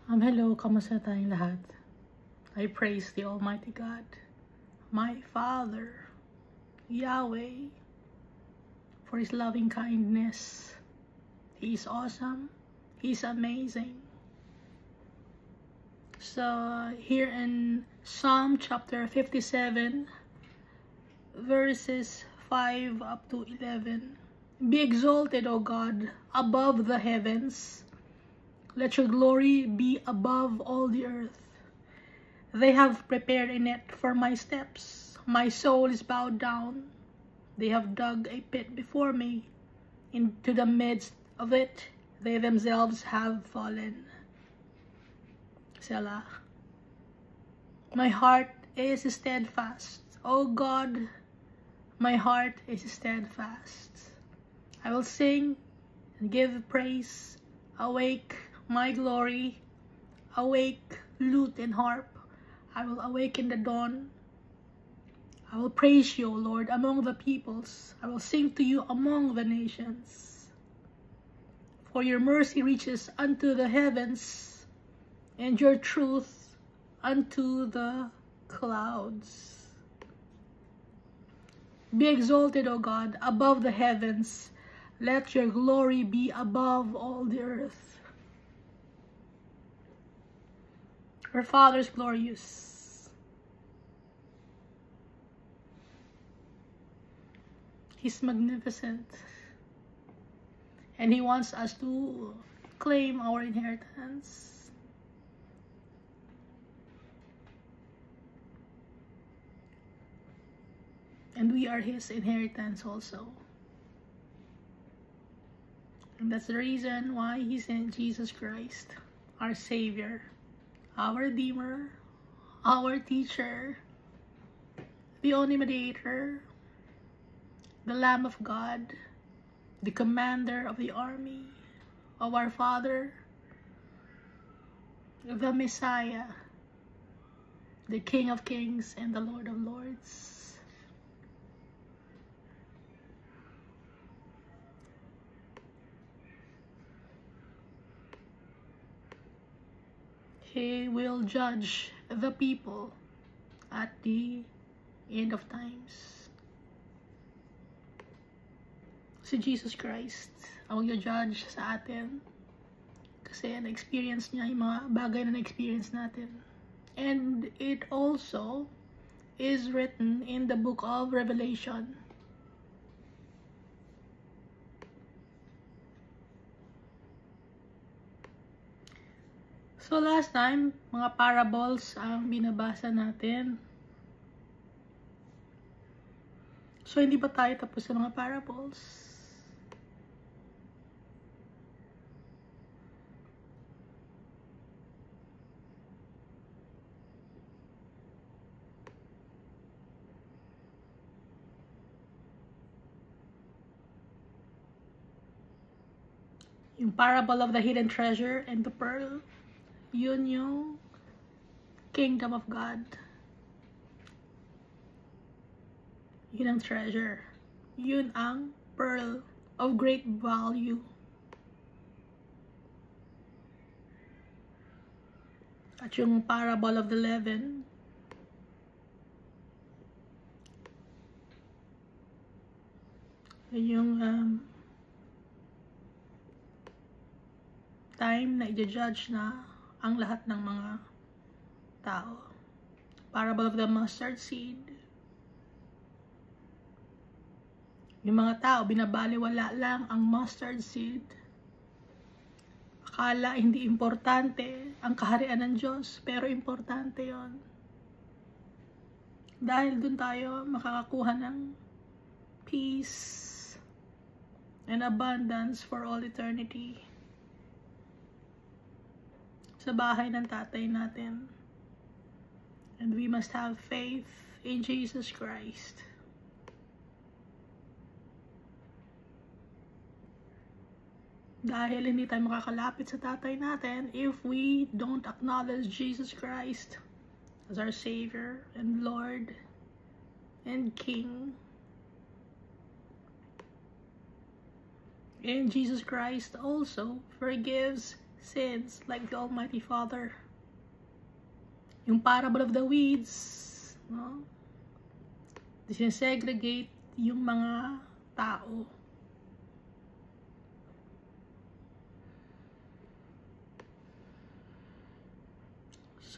Hello, kamusta tayong lahat? I praise the Almighty God, my Father, Yahweh, for His loving kindness. He is awesome. He's amazing. So, here in Psalm chapter 57, verses 5 up to 11. Be exalted, O God, above the heavens. Let your glory be above all the earth. They have prepared a net for my steps. My soul is bowed down. They have dug a pit before me. Into the midst of it, they themselves have fallen. Selah. My heart is steadfast. O God, my heart is steadfast. I will sing and give praise. Awake, my glory. Awake, lute and harp. I will awaken the dawn. I will praise you, O Lord, among the peoples. I will sing to you among the nations. For your mercy reaches unto the heavens, and your truth unto the clouds. Be exalted, O God, above the heavens. Let your glory be above all the earth. Our Father is glorious. He's magnificent. And He wants us to claim our inheritance. And we are His inheritance also. And that's the reason why He sent Jesus Christ, our Savior, our Redeemer, our Teacher, the only Mediator, the Lamb of God, the Commander of the army of our Father, the Messiah, the King of Kings and the Lord of Lords. He will judge the people at the end of times. Si Jesus Christ ang mag-judge sa atin kasi na-experience niya yung mga bagay na na-experience natin. And it also is written in the book of Revelation. So last time, mga parables ang binabasa natin. So hindi pa tayo tapos sa mga parables. Yung parable of the hidden treasure and the pearl. Yun yung kingdom of God. Yun ang treasure. Yun ang pearl of great value. At yung parable of the leaven, yun yung time na i-judge na ang lahat ng mga tao. Parable of the mustard seed. Yung mga tao, binabaliwala lang ang mustard seed. Akala hindi importante ang kaharian ng Diyos, pero importante yon. Dahil dun tayo makakakuha ng peace and abundance for all eternity. Sa bahay ng tatay natin. And we must have faith in Jesus Christ. Dahil hindi tayo makakalapit sa tatay natin if we don't acknowledge Jesus Christ as our Savior and Lord and King. And Jesus Christ also forgives sins like the Almighty Father. Yung parable of the weeds, no? Sinesegregate yung mga tao.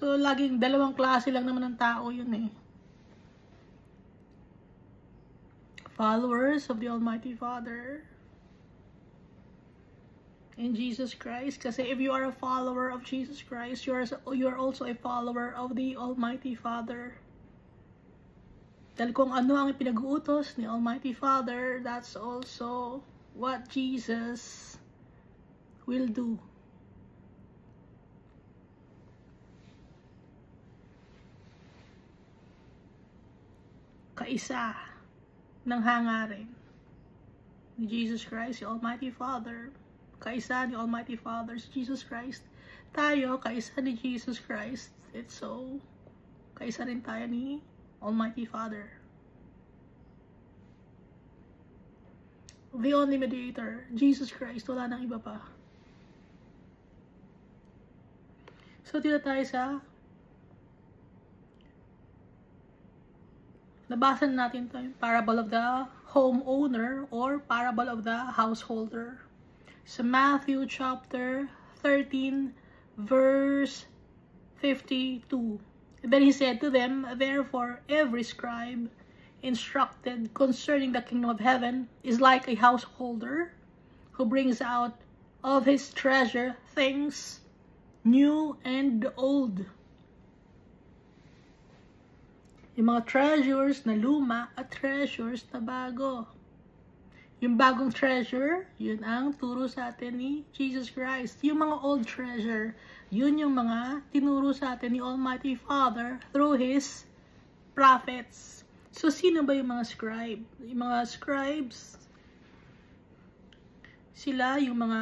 So, laging dalawang klase lang naman ng tao yun eh. Followers of the Almighty Father and Jesus Christ. Kasi if you are a follower of Jesus Christ, you are also a follower of the Almighty Father. Dahil kung ano ang pinag-uutos ni Almighty Father, that's also what Jesus will do. Kaisa ng hangarin ni Jesus Christ, the Almighty Father. Kaisa ni Almighty Father, si Jesus Christ. Tayo, kaisa ni Jesus Christ. It's so, kaisa rin tayo ni Almighty Father. The only mediator, Jesus Christ. Wala nang iba pa. So, tila tayo sa nabasan natin ito, yung parable of the homeowner or parable of the householder. Sa Matthew chapter 13, verse 52. Then he said to them, therefore, every scribe instructed concerning the kingdom of heaven is like a householder who brings out of his treasure things new and old. Yung mga treasures na luma at treasures na bago. Yung bagong treasure, yun ang turo sa atin ni Jesus Christ. Yung mga old treasure, yun yung mga tinuro sa atin ni Almighty Father through His prophets. So, sino ba yung mga scribe? Yung mga scribes, sila yung mga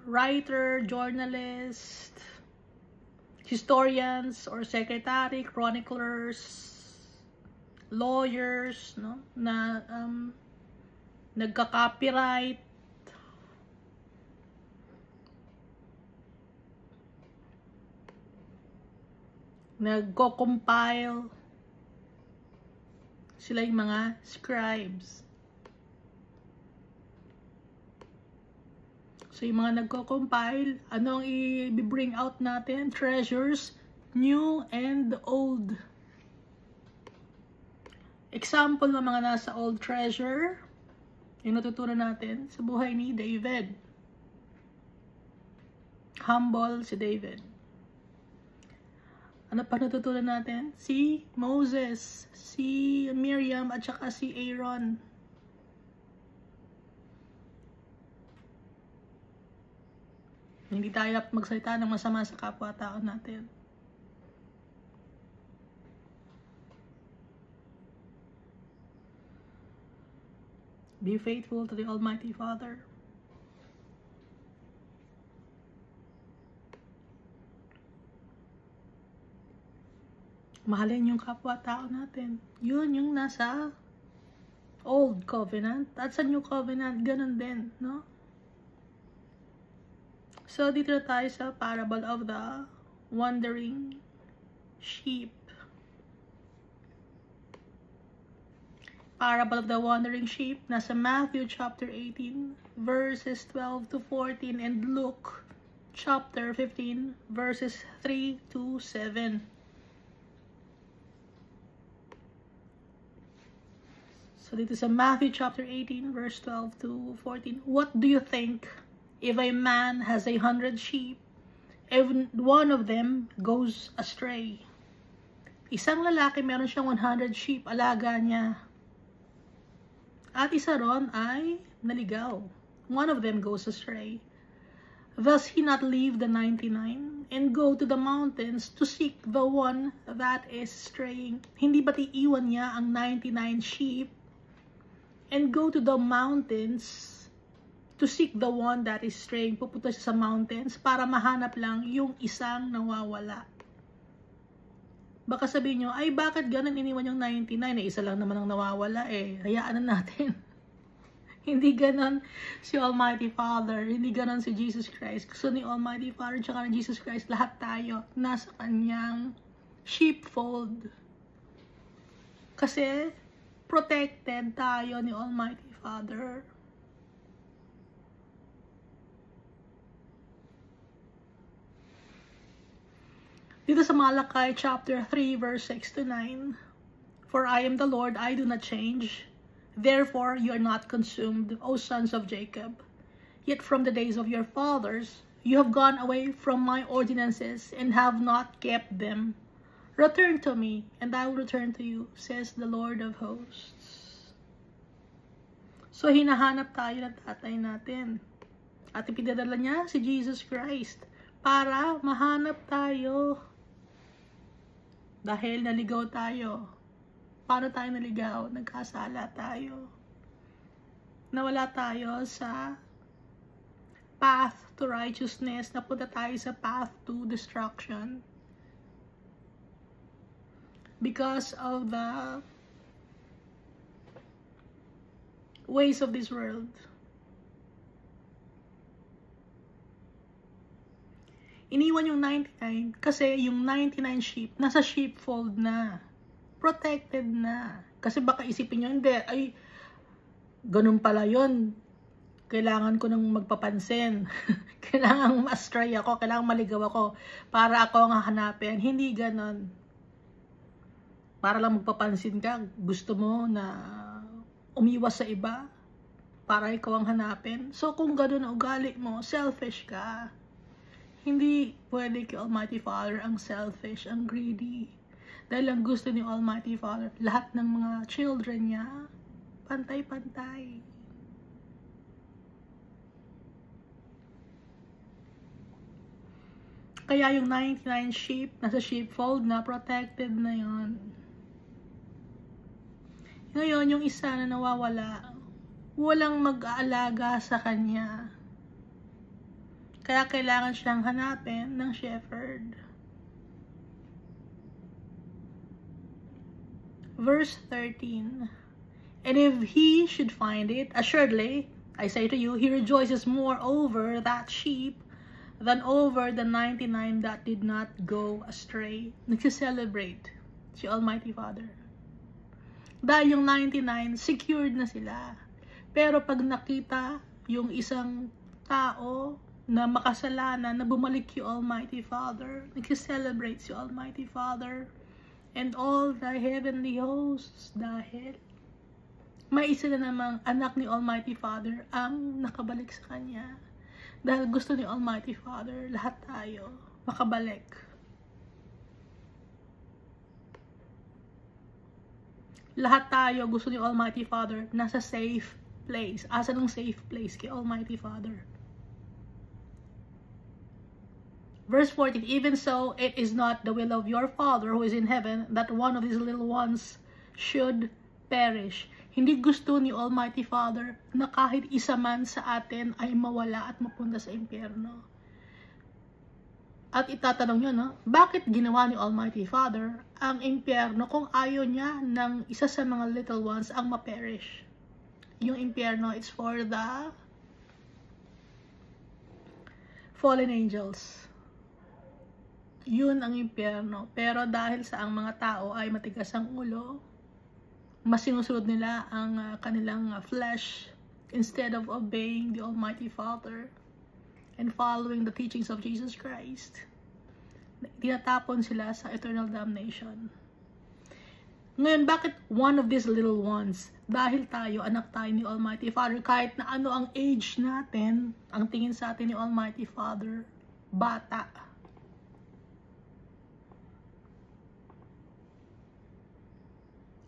writer, journalist, historians, or secretary, chroniclers, lawyers, no, na nagka-copyright, nagko-compile, sila yung mga scribes. So, yung mga nagko-compile, ano ang i-bring out natin? Treasures, new and old. Example ng mga nasa old treasure, yung natutunan natin sa buhay ni David. Humble si David. Ano pa natutunan natin? Si Moses, si Miriam, at saka si Aaron. Hindi tayo dapat magsalita ng masama sa kapwa-tao natin. Be faithful to the Almighty Father. Mahalin yung kapwa-tao natin. Yun yung nasa Old Covenant. At sa New Covenant, ganun din, no? So, dito na tayo sa parable of the wandering sheep. Parable of the wandering sheep, nasa Matthew chapter 18, verses 12 to 14, and Luke chapter 15, verses 3 to 7. So dito sa Matthew chapter 18, verse 12 to 14, what do you think if a man has 100 sheep, if one of them goes astray? Isang lalaki, meron siyang 100 sheep, alaga niya. At isa ron ay naligaw. One of them goes astray. Does he not leave the 99 and go to the mountains to seek the one that is straying? Hindi ba't iiwan niya ang 99 sheep and go to the mountains to seek the one that is straying? Pupunta siya sa mountains para mahanap lang yung isang nawawala. Baka sabihin nyo, ay bakit ganun iniwan yung 99? Isa lang naman ang nawawala eh. Hayaan na natin. Hindi ganon si Almighty Father. Hindi ganon si Jesus Christ. Gusto ni Almighty Father tsaka ni Jesus Christ, lahat tayo nasa kanyang sheepfold. Kasi protected tayo ni Almighty Father. Dito sa Malachi chapter 3 verse 6 to 9, "For I am the Lord, I do not change. Therefore you are not consumed, O sons of Jacob. Yet from the days of your fathers you have gone away from my ordinances and have not kept them. Return to me, and I will return to you, says the Lord of hosts." So hinahanap tayo ng tatay natin. At ipinadala niya si Jesus Christ para mahanap tayo. Dahil naligaw tayo. Paano tayo naligaw? Nagkasala tayo. Nawala tayo sa path to righteousness. Napunta tayo sa path to destruction. Because of the ways of this world. Iniwan yung 99 kasi yung 99 sheep nasa sheepfold na. Protected na. Kasi baka isipin nyo, hindi, ay, ganun pala yun. Kailangan ko nang magpapansin. Kailangan ma-astray ako, kailangan maligaw ako para ako ang hahanapin. Hindi ganun. Para lang magpapansin ka, gusto mo na umiwas sa iba para ikaw ang hanapin. So kung ganun ang ugali mo, selfish ka. Hindi pwede kay Almighty Father ang selfish, ang greedy. Dahil ang gusto ni Almighty Father, lahat ng mga children niya, pantay-pantay. Kaya yung 99 sheep, nasa sheepfold na, protected na yon. Ngayon, yung isa na nawawala, walang mag-aalaga sa kanya. Kaya kailangan siyang hanapin ng shepherd. Verse 13. "And if he should find it, assuredly, I say to you, he rejoices more over that sheep than over the 99 that did not go astray." Nagsi-celebrate si Almighty Father. Dahil yung 99, secured na sila. Pero pag nakita yung isang tao na makasalanan, na bumalik yung Almighty Father, nagsi-celebrate si Almighty Father and all the heavenly hosts dahil may isa na namang anak ni Almighty Father ang nakabalik sa kanya. Dahil gusto ni Almighty Father, lahat tayo makabalik. Lahat tayo gusto ni Almighty Father nasa safe place. Asa ng safe place kay Almighty Father? Verse 14, "Even so, it is not the will of your Father who is in heaven that one of these little ones should perish." Hindi gusto ni Almighty Father na kahit isa man sa atin ay mawala at mapunta sa impyerno. At itatanong nyo, no? Bakit ginawa ni Almighty Father ang impyerno kung ayaw niya ng isa sa mga little ones ang ma-perish? Yung impyerno, it's for the fallen angels. Yun ang impyerno. Pero dahil sa ang mga tao ay matigas ang ulo, mas sinusunod nila ang kanilang flesh instead of obeying the Almighty Father and following the teachings of Jesus Christ. Tinatapon sila sa eternal damnation. Ngayon, bakit one of these little ones? Dahil tayo, anak tayo ni Almighty Father, kahit na ano ang age natin, ang tingin sa atin ni Almighty Father, bata.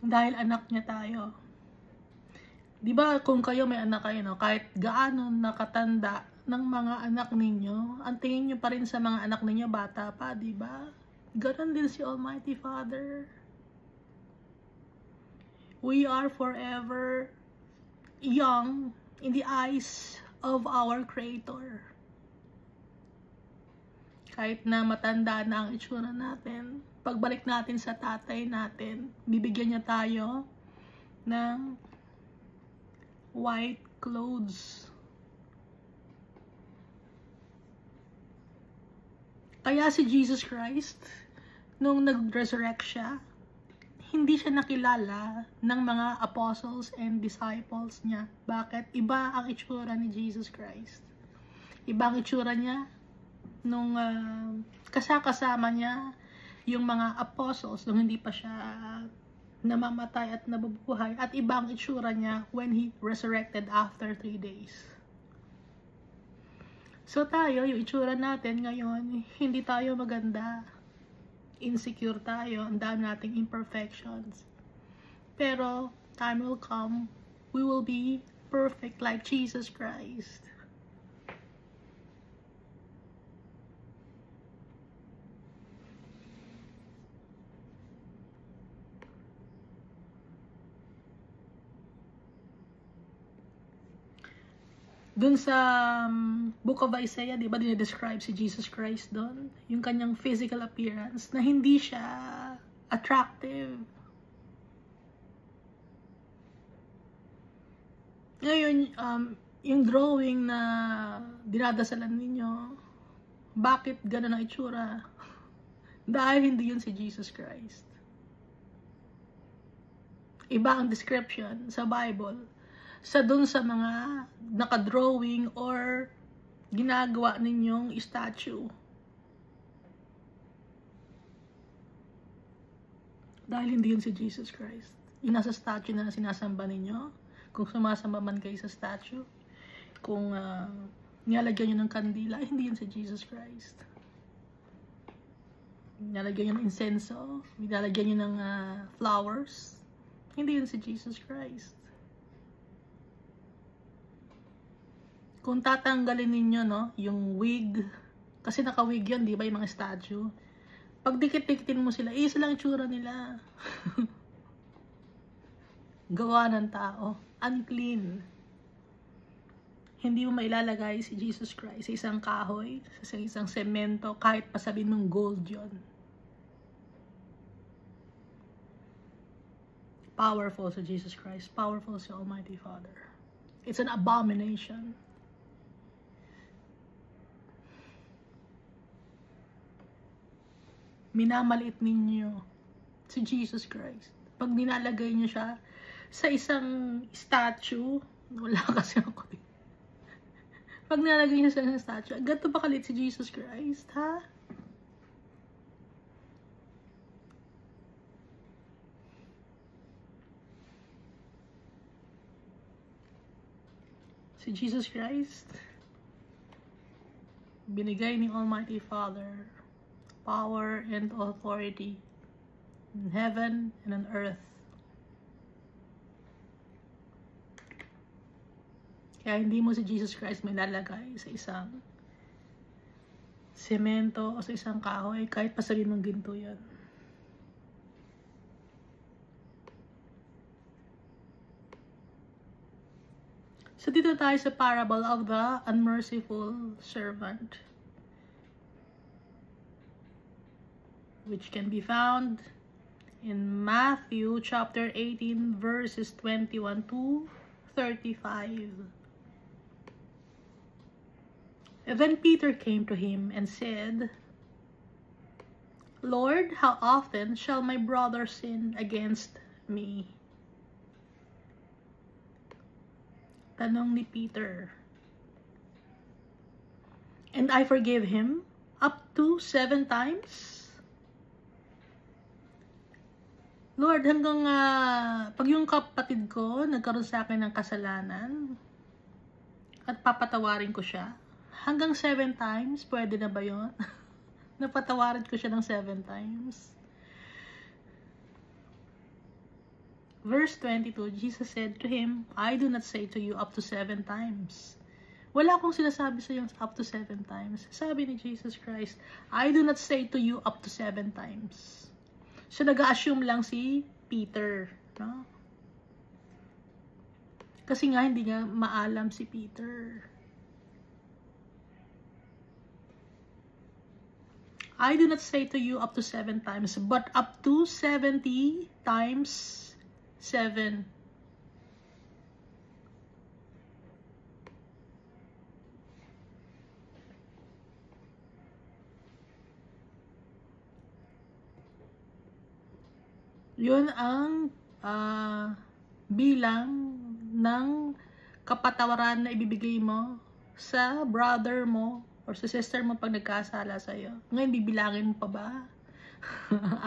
Dahil anak niya tayo. Di ba kung kayo may anak kayo, no? Kahit gaano nakatanda ng mga anak ninyo, ang tingin nyo pa rin sa mga anak ninyo, bata pa, di ba? Ganon din si Almighty Father. We are forever young in the eyes of our Creator. Kahit na matanda na ang itsura natin, pagbalik natin sa tatay natin, bibigyan niya tayo ng white clothes. Kaya si Jesus Christ, nung nag-resurrect siya, hindi siya nakilala ng mga apostles and disciples niya. Bakit? Iba ang itsura ni Jesus Christ. Iba ang itsura niya nung kasama niya yung mga apostles nung hindi pa siya namamatay at nabubuhay. At iba ang itsura niya when he resurrected after 3 days. So tayo, yung itsura natin ngayon, hindi tayo maganda. Insecure tayo, ang dami nating imperfections. Pero, time will come, we will be perfect like Jesus Christ. Dun sa Book of Isaiah, di ba, dinidescribe si Jesus Christ doon? Yung kanyang physical appearance, na hindi siya attractive. Ngayon, yung drawing na dinadasalan ninyo, bakit gano'n ang itsura? Dahil hindi yun si Jesus Christ. Iba ang description sa Bible sa dun sa mga nakadrawing or ginagawa ninyong statue. Dahil hindi yun si Jesus Christ. Yung nasa statue na sinasamba ninyo, kung sumasamba man kayo sa statue, kung nilalagyan nyo ng kandila, hindi yun si Jesus Christ. Nilalagyan nyo ng insenso, nilalagyan nyo ng flowers, hindi yun si Jesus Christ. Kung tatanggalin ninyo, no, yung wig, kasi naka-wig yun, di ba, yung mga statue. Pag dikit-dikitin mo sila, isa lang tsura nila. Gawa ng tao. Unclean. Hindi mo mailalagay si Jesus Christ sa isang kahoy, sa isang semento, kahit pa sabihin mong gold yun. Powerful si Jesus Christ. Powerful si Almighty Father. It's an abomination. Minamaliit ninyo si Jesus Christ. Pag nilalagay niyo siya sa isang statue, wala kasi ako. Pag nilalagay niyo sa isang statue, ganito ba kalit si Jesus Christ, ha? Si Jesus Christ, binigay ni Almighty Father power and authority in heaven and on earth. Kaya hindi mo si Jesus Christ may lalagay sa isang semento o sa isang kahoy, kahit pa sabihin mong ginto yan. So dito tayo sa parable of the unmerciful servant, which can be found in Matthew chapter 18 verses 21 to 35. And then Peter came to him and said, Lord, how often shall my brother sin against me? Tanong ni Peter. And I forgive him up to 7 times? Lord, hanggang pag yung kapatid ko nagkaroon sa akin ng kasalanan at papatawarin ko siya, hanggang 7 times, pwede na ba yun? Napatawarin ko siya ng 7 times. Verse 22, Jesus said to him, I do not say to you up to 7 times. Wala akong sinasabi sa iyo up to 7 times. Sabi ni Jesus Christ, I do not say to you up to 7 times. So, nag-assume lang si Peter, no? Kasi nga, hindi nga maalam si Peter. I do not say to you up to 7 times, but up to 70 times 7. Yun ang bilang ng kapatawaran na ibibigay mo sa brother mo or sa sister mo pag nagkasala sa'yo. Ngayon, bibilangin mo pa ba?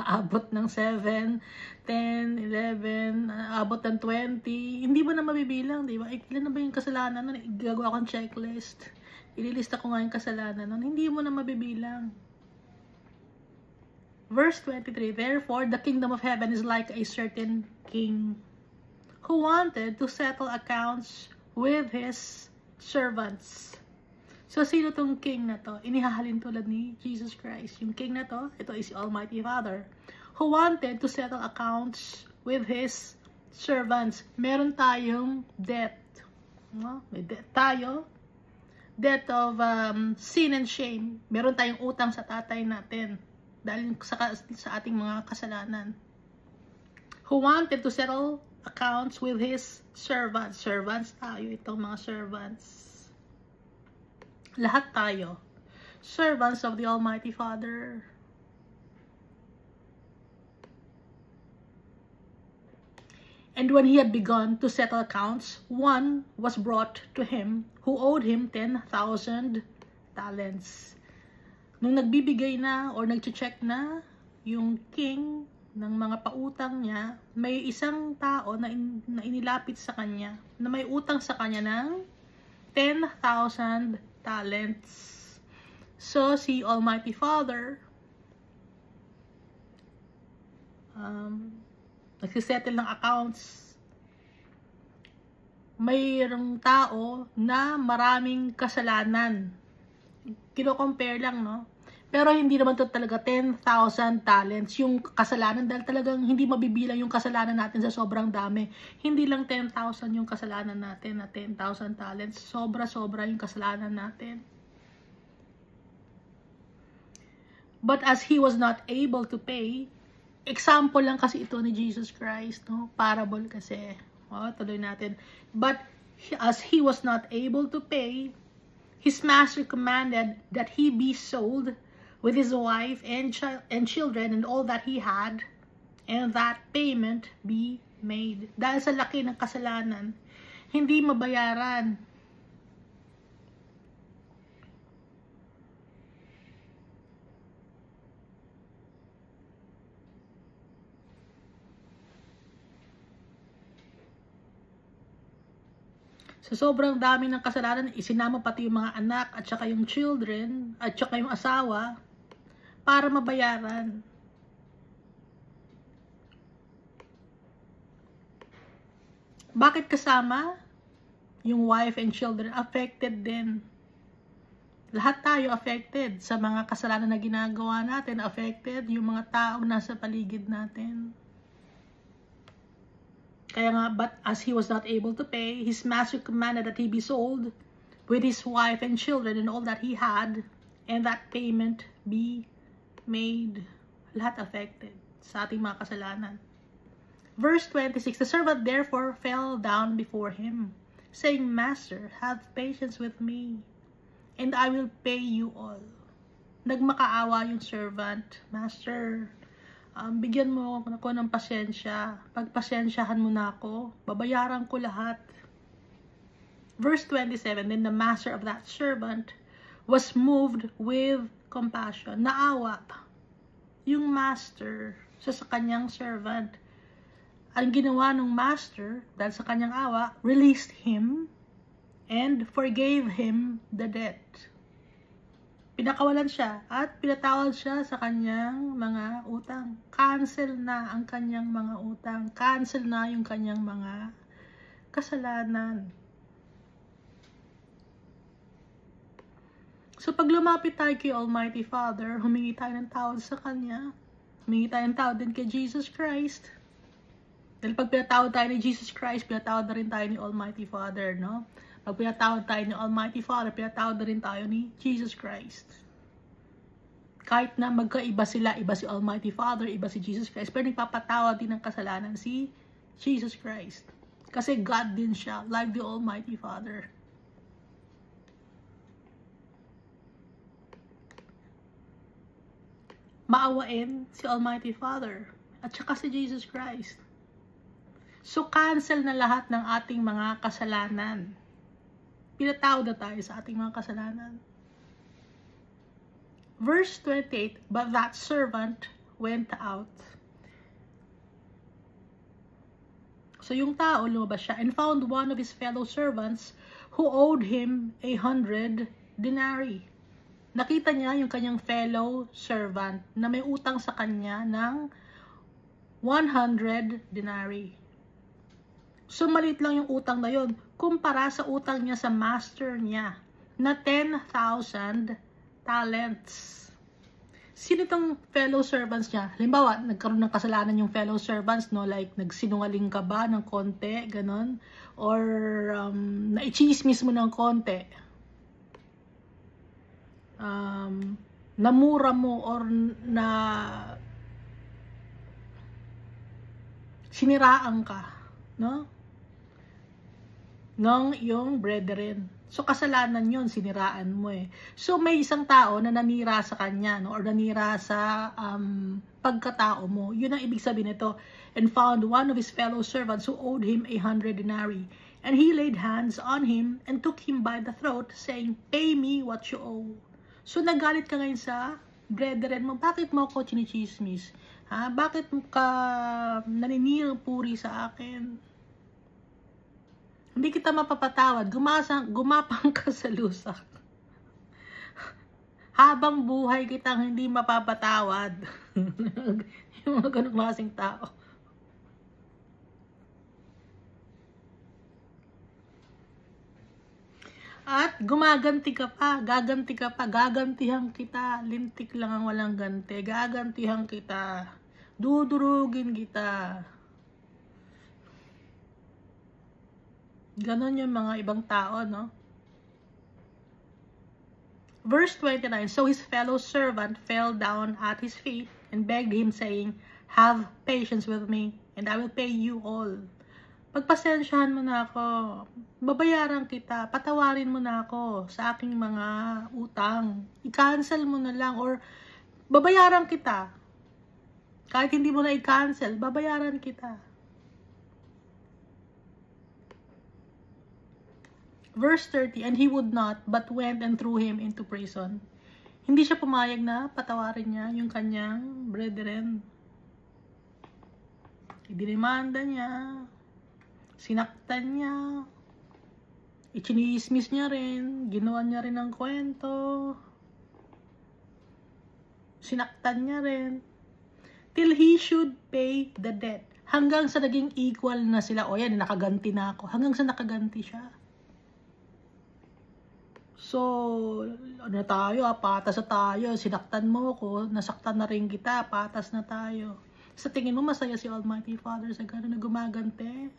Aabot ng 7, 10, 11, aabot ng 20. Hindi mo na mabibilang, di ba? Ilan na ba yung kasalanan nun? Gagawa akong checklist. Ililista ko nga yung kasalanan nun. Hindi mo na mabibilang. Verse 23, therefore, the kingdom of heaven is like a certain king who wanted to settle accounts with his servants. So, sino tong king na to? Inihahalin tulad ni Jesus Christ. Yung king na to, ito is Almighty Father, who wanted to settle accounts with his servants. Meron tayong debt. No? May debt tayo. Debt of sin and shame. Meron tayong utang sa tatay natin dahil sa ating mga kasalanan. Who wanted to settle accounts with his servants. Servants tayo, itong mga servants. Lahat tayo. Servants of the Almighty Father. And when he had begun to settle accounts, one was brought to him who owed him 10,000 talents. Nung nagbibigay na or nag-check na yung king ng mga pautang niya, may isang tao na inilapit sa kanya, na may utang sa kanya ng 10,000 talents. So, si Almighty Father, nagsisettle ng accounts. Mayroong tao na maraming kasalanan. Kino-compare lang, no? Pero hindi naman to talaga 10,000 talents yung kasalanan dahil talagang hindi mabibilang yung kasalanan natin sa sobrang dami. Hindi lang 10,000 yung kasalanan natin na 10,000 talents. Sobra-sobra yung kasalanan natin. But as he was not able to pay, example lang kasi ito ni Jesus Christ, no? Parable kasi. Tuloy natin. But as he was not able to pay, his master commanded that he be sold with his wife and children and all that he had, and that payment be made. Dahil sa laki ng kasalanan, hindi mabayaran. So, sobrang dami ng kasalanan, isinama pati yung mga anak at saka yung children at saka yung asawa para mabayaran. Bakit kasama? Yung wife and children affected din. Lahat tayo affected sa mga kasalanan na ginagawa natin. Affected yung mga taong nasa paligid natin. Kaya nga, but as he was not able to pay, his master commanded that he be sold with his wife and children and all that he had, and that payment be made. Lahat affected sa ating mga kasalanan. Verse 26, the servant therefore fell down before him, saying, Master, have patience with me, and I will pay you all. Nagmakaawa yung servant. Master, bigyan mo ako ng pasensya. Pagpasensyahan mo na ako, babayaran ko lahat. Verse 27, then the master of that servant was moved with compassion. Naawa yung master sa kanyang servant. Ang ginawa ng master, dahil sa kanyang awa, released him and forgave him the debt. Pinakawalan siya at pinatawad siya sa kanyang mga utang. Cancel na ang kanyang mga utang. Cancel na yung kanyang mga kasalanan. So, pag lumapit tayo kay Almighty Father, humingi tayo ng tawad sa Kanya. Humingi tayo ng tawad din kay Jesus Christ. Dahil pag pinatawad tayo ni Jesus Christ, pinatawad na rin tayo ni Almighty Father, no? Pag pinatawad tayo ni Almighty Father, pinatawad na rin tayo ni Jesus Christ. Kahit na magkaiba sila, iba si Almighty Father, iba si Jesus Christ, pero nagpapatawad din ng kasalanan si Jesus Christ. Kasi God din siya, like the Almighty Father. Maawain si Almighty Father. at saka si Jesus Christ. So, cancel na lahat ng ating mga kasalanan. Pinatawad na tayo sa ating mga kasalanan. Verse 28, but that servant went out. So, yung tao, lumabas siya, and found one of his fellow servants who owed him 100 denarii. Nakita niya yung kanyang fellow servant na may utang sa kanya ng 100 denarii. So, maliit lang yung utang na yun kumpara sa utang niya sa master niya na 10,000 talents. Sino itong fellow servants niya? Halimbawa, nagkaroon ng kasalanan yung fellow servants, no? Like, nagsinungaling ka ba ng konti, ganon? Or, na-chismis mo ng konti. Namura mo or na siniraan ka, no? Ng iyong brethren. So, kasalanan yun, siniraan mo eh. So, may isang tao na nanira sa kanya, no? Or nanira sa pagkatao mo. Yun ang ibig sabihin nito. And found one of his fellow servants who owed him 100 denarii. And he laid hands on him and took him by the throat, saying, pay me what you owe. So, nagalit ka ngayon sa brethren mo. Bakit mo ako chinichismis? Ha? Bakit ka naninirang puri sa akin? Hindi kita mapapatawad. Gumapang ka sa lusak. Habang buhay kitang hindi mapapatawad. Yung mga ganong klaseng tao. At gumaganti ka pa, gaganti ka pa, gagantihan kita. Lintik lang ang walang ganti. Gagantihan kita. Dudurugin kita. Ganon yung mga ibang tao, no? Verse 29, so his fellow servant fell down at his feet and begged him, saying, have patience with me, and I will pay you all. Pagpasensyahan mo na ako, babayaran kita, patawarin mo na ako sa aking mga utang. I-cancel mo na lang, or babayaran kita. Kahit hindi mo na i-cancel, babayaran kita. Verse 30, and he would not, but went and threw him into prison. Hindi siya pumayag na patawarin niya yung kanyang brethren. Idinimanda niya, sinaktan niya, ichinismis niya rin, ginawa niya rin ng kwento, sinaktan niya rin, till he should pay the debt. Hanggang sa naging equal na sila, o yan, nakaganti na ako, hanggang sa nakaganti siya. So, ano tayo, patas na tayo, sinaktan mo ko, nasaktan na rin kita, patas na tayo. Sa tingin mo, masaya si Almighty Father sa gano'n na gumagante?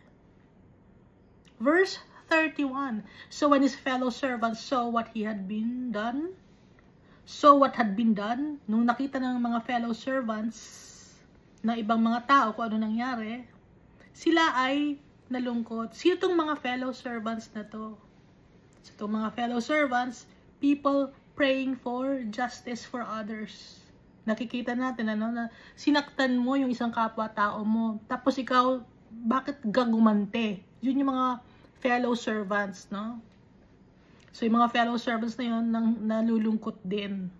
Verse 31, so when his fellow servants saw what had been done, nung nakita ng mga fellow servants na ibang mga tao kung ano nangyari, sila ay nalungkot. Sino itong mga fellow servants na to? So, itong mga fellow servants, people praying for justice for others. Nakikita natin, ano, na sinaktan mo yung isang kapwa-tao mo. Tapos ikaw, bakit gagumante? Yun yung mga fellow servants, no? So, yung mga fellow servants na yun, nalulungkot din.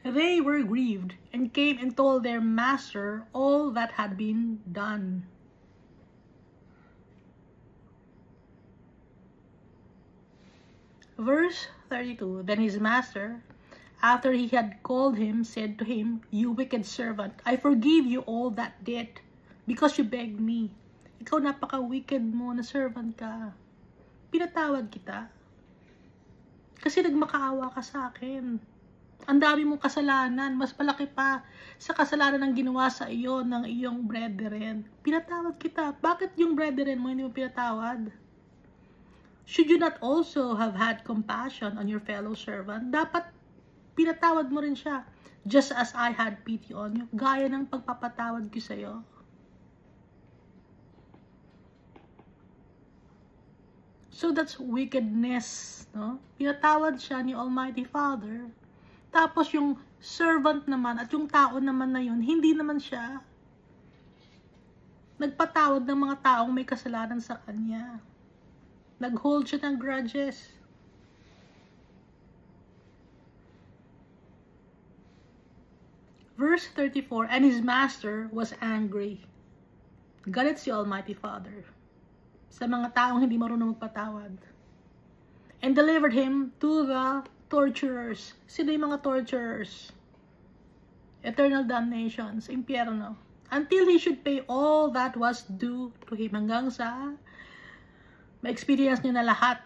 They were grieved and came and told their master all that had been done. Verse 32, then his master, after he had called him, said to him, you wicked servant, I forgive you all that debt, because you begged me. Ikaw napaka-wicked mo na servant ka. Pinatawad kita. Kasi nagmakaawa ka sa akin. Ang dami mong kasalanan, mas malaki pa sa kasalanan ng ginawa sa iyo ng iyong brethren. Pinatawad kita. Bakit yung brethren mo hindi mo pinatawad? Should you not also have had compassion on your fellow servant? Dapat pinatawad mo rin siya. Just as I had pity on you. Gaya ng pagpapatawad ko sa iyo. So that's wickedness, no? Pinatawad siya ni Almighty Father Tapos yung servant naman at yung tao naman na yun, hindi naman siya nagpatawad ng mga taong may kasalanan sa kanya. Nag-hold siya ng grudges. Verse 34, and his master was angry. Galit si Almighty Father sa mga taong hindi marunong magpatawad. And delivered him to the torturers. Sino yung mga torturers? Eternal damnation, sa impyerno. Until he should pay all that was due to him. Hanggang sa ma-experience niya na lahat.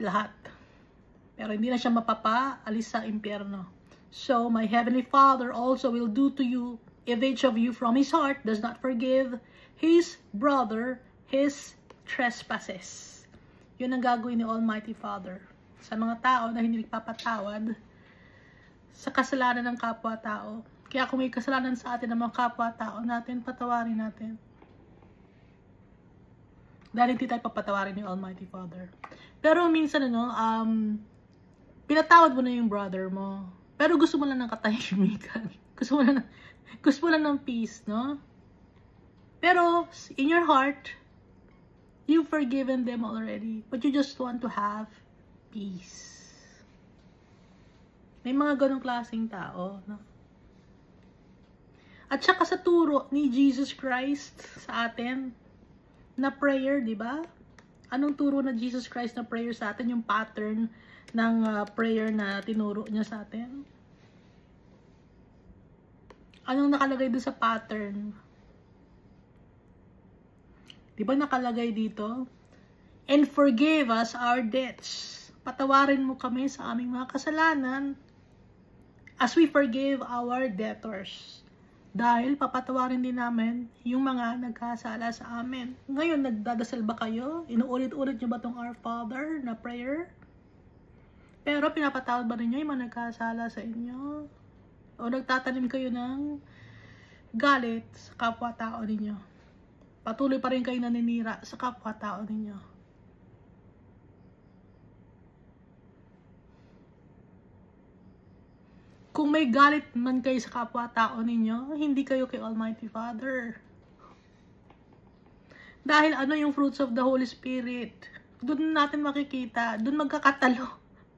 Pero hindi na siya mapapaalis sa impyerno. So, my heavenly Father also will do to you if each of you from his heart does not forgive his brother his trespasses. Yun ang gagawin ni Almighty Father sa mga tao na hindi nagpapatawad sa kasalanan ng kapwa-tao. Kaya kung may kasalanan sa atin ng mga kapwa-tao natin, patawarin natin. Dahil hindi tayo papatawarin ni Almighty Father. Pero minsan, pinatawad mo na yung brother mo. Pero gusto mo lang ng katahimikan. Gusto mo lang ng peace, no? Pero, in your heart, you've forgiven them already. But you just want to have peace. May mga ganong klaseng tao, no? At saka sa turo ni Jesus Christ sa atin, na prayer, di ba? Anong turo na Jesus Christ na prayer sa atin? Yung pattern ng prayer na tinuro niya sa atin. Anong nakalagay doon sa pattern? Di ba nakalagay dito? And forgive us our debts. Patawarin mo kami sa aming mga kasalanan as we forgive our debtors. Dahil papatawarin din namin yung mga nagkasala sa amin. Ngayon, nagdadasal ba kayo? Inuulit-ulit nyo ba itong Our Father na prayer? Pero pinapatawad ba ninyo yung mga nagkasala sa inyo? O nagtatanim kayo ng galit sa kapwa-tao ninyo? Patuloy pa rin kayo naninira sa kapwa-tao ninyo. Kung may galit man kayo sa kapwa-tao ninyo, hindi kayo kay Almighty Father. Dahil ano yung fruits of the Holy Spirit? Doon natin makikita, doon magkakatalo.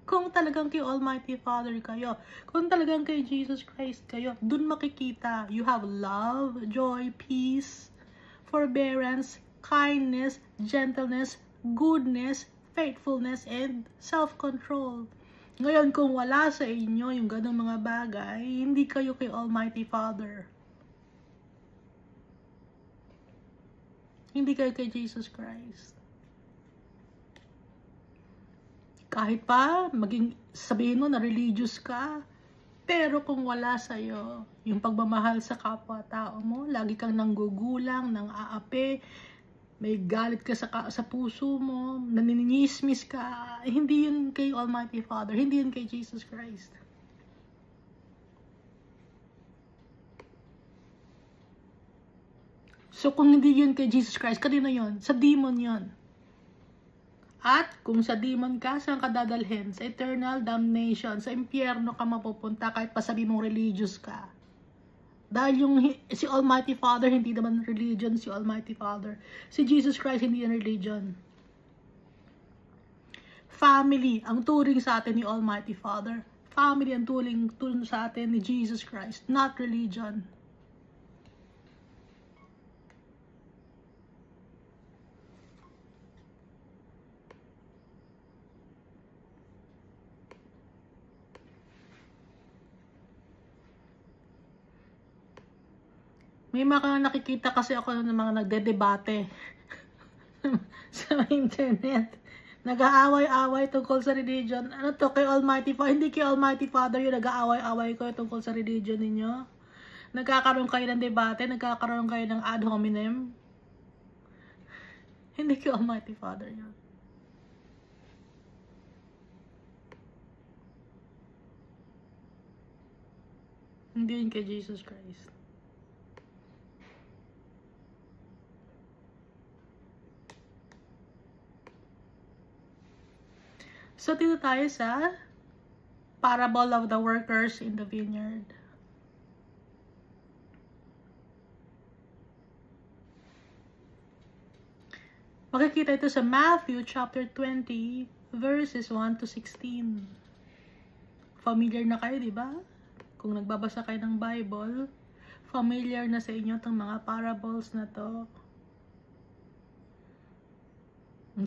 Kung talagang kay Almighty Father kayo, kung talagang kay Jesus Christ kayo, doon makikita, you have love, joy, peace, forbearance, kindness, gentleness, goodness, faithfulness, and self-control. Ngayon, kung wala sa inyo yung ganong mga bagay, hindi kayo kay Almighty Father. Hindi kayo kay Jesus Christ. Kahit pa, sabihin mo na religious ka, pero kung wala sa'yo yung pagmamahal sa kapwa-tao mo, lagi kang nanggugulang, nang-aapi, may galit ka sa puso mo, naninismis ka, hindi yun kay Almighty Father, hindi yun kay Jesus Christ. So kung hindi yun kay Jesus Christ, kanino yun? Sa demon yun. At kung sa demon ka, saan ka dadalhin? Sa eternal damnation, sa impyerno ka mapupunta kahit pa sabi mong religious ka. Dahil si Almighty Father, hindi naman religion si Almighty Father. Si Jesus Christ, hindi yan religion. Family, ang turing sa atin ni Almighty Father. Family ang turing sa atin ni Jesus Christ, not religion. May mga nakikita kasi ako ng mga nagdedebate sa internet. Nag-aaway-away tungkol sa religion. Ano to, kay Almighty Father? Hindi kay Almighty Father yung nag-aaway-away ko tungkol sa religion ninyo. Nagkakaroon kayo ng debate, nagkakaroon kayo ng ad hominem. Hindi kay Almighty Father yun. Hindi yun kay Jesus Christ. So, dito tayo sa parable of the workers in the vineyard. Makikita ito sa Matthew chapter 20 verses 1 to 16. Familiar na kayo, di ba? Kung nagbabasa kayo ng Bible, familiar na sa inyo itong mga parables na to.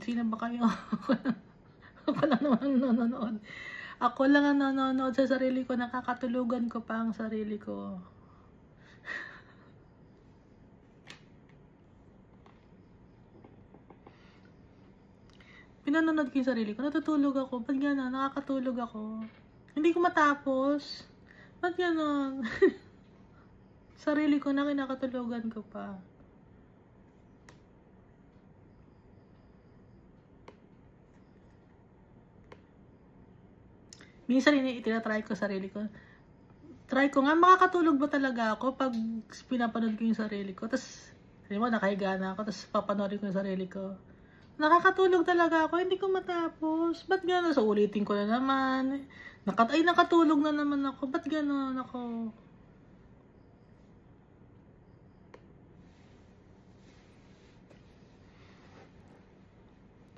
Sino ba kayo? Ako lang naman nanonood. Ako lang ang nanonood sa sarili ko. Nakakatulugan ko pa ang sarili ko. Pinanonood ko yung sarili ko. Natutulog ako. Ba't gano'n? Nakakatulog ako. Hindi ko matapos. Ba't gano'n? Sarili ko na kinakatulugan ko pa. Minsan itinatry ko sarili ko. Try ko nga, makakatulog ba talaga ako pag pinapanood ko yung sarili ko. Tapos, alam mo, nakahiga na ako. Tapos papanood ko yung sarili ko. Nakakatulog talaga ako. Hindi ko matapos. Ba't gano'n? So, ulitin ko na naman. Nakatulog na naman ako. Ba't gano'n ako?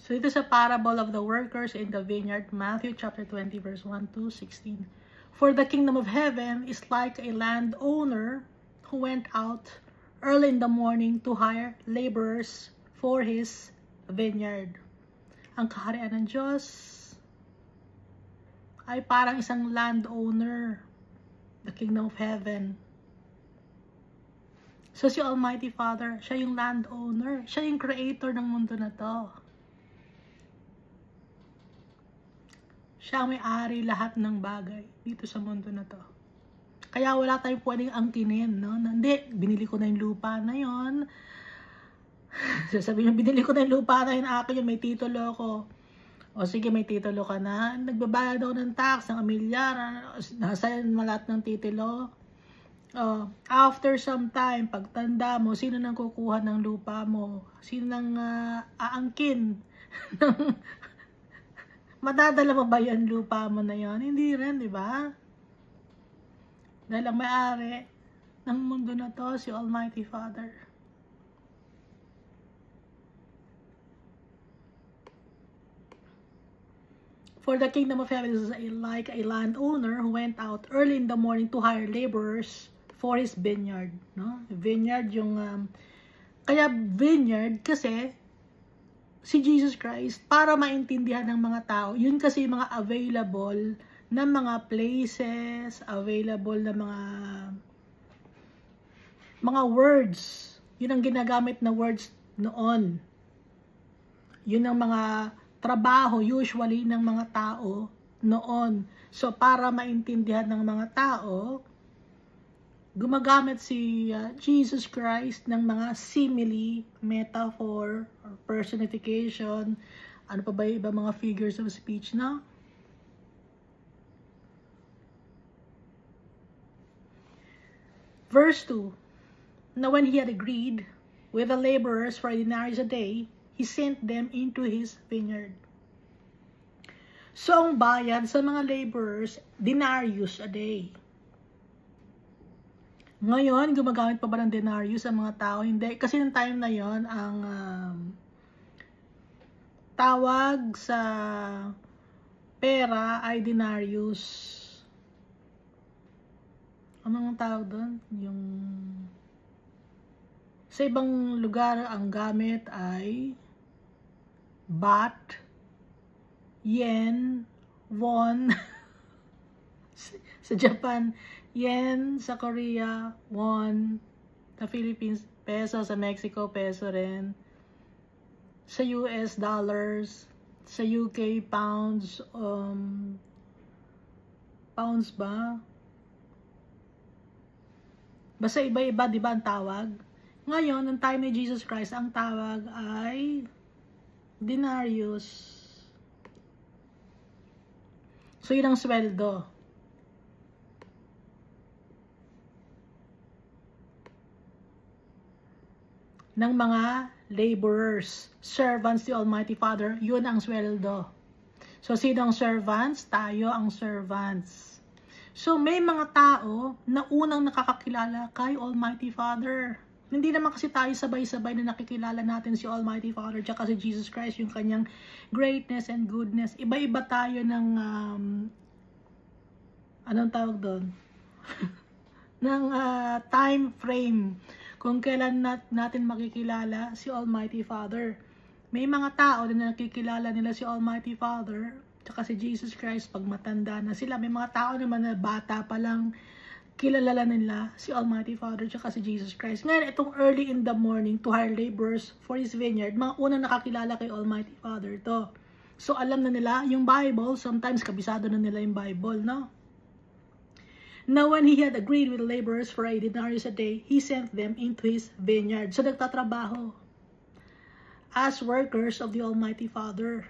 So, ito sa parable of the workers in the vineyard, Matthew chapter 20, verse 1 to 16. For the kingdom of heaven is like a landowner who went out early in the morning to hire laborers for his vineyard. Ang kaharian ng Diyos ay parang isang landowner, the kingdom of heaven. So, si Almighty Father, siya yung landowner, siya yung creator ng mundo na to. Siya ang may-ari lahat ng bagay dito sa mundo na to. Kaya wala tayong pwedeng angkinin, no? Hindi, binili ko na yung lupa na yon. Sasabihin nyo, binili ko na yung lupa na yun, akin yun, may titulo ko. O sige, may titulo ka na. Nagbabayad ako ng tax, ng amilyar, nasa lahat ng titulo. After some time, pagtanda mo, sino nang kukuha ng lupa mo? Sino nang aangkin? Madadala mo ba yung lupa mo na yon? Hindi rin, di ba? Dahil ang may-ari ng mundo na to, si Almighty Father. For the kingdom of heaven is like a landowner who went out early in the morning to hire laborers for his vineyard. No? Vineyard yung... kaya vineyard kasi si Jesus Christ, para maintindihan ng mga tao, yun kasi yung mga available na mga places, available na mga words. Yun ang ginagamit na words noon. Yun ang mga trabaho usually ng mga tao noon. So, para maintindihan ng mga tao, gumagamit si Jesus Christ ng mga simile, metaphor, or personification. Ano pa ba yung iba mga figures of speech na? Verse 2. Now when he had agreed with the laborers for a denarius a day, he sent them into his vineyard. So, ang bayad sa mga laborers, denarius a day. Ngayon, gumagamit pa ba ng denarius ang mga tao? Hindi. Kasi ng time na yon ang tawag sa pera ay denarius. Anong tawag doon? Yung sa ibang lugar, ang gamit ay baht, yen, won. Sa Japan, yen, sa Korea, won, sa Philippines, peso, sa Mexico, peso rin, sa US, dollars, sa UK, pounds, pounds ba? Basta iba-iba, di ba ang tawag? Ngayon, ng time ni Jesus Christ, ang tawag ay denarius. So, yun ang sweldo ng mga laborers, servants to Almighty Father. Yun ang sweldo. So, sino ang servants? Tayo ang servants. So, may mga tao na unang nakakakilala kay Almighty Father. Hindi naman kasi tayo sabay-sabay na nakikilala natin si Almighty Father tsaka si Jesus Christ, yung kanyang greatness and goodness. Iba-iba tayo ng, anong tawag doon? ng time frame kung kailan natin makikilala si Almighty Father. May mga tao na nakikilala nila si Almighty Father tsaka si Jesus Christ pag matanda na sila. May mga tao naman na bata pa lang, kilala nila si Almighty Father tsaka si Jesus Christ. Ngayon, itong early in the morning to hire laborers for His vineyard, mga unang nakakilala kay Almighty Father to. So, alam na nila yung Bible. Sometimes, kabisado na nila yung Bible, no? Now, when He had agreed with laborers for 8 denarius a day, He sent them into His vineyard. So, nagtatrabaho as workers of the Almighty Father.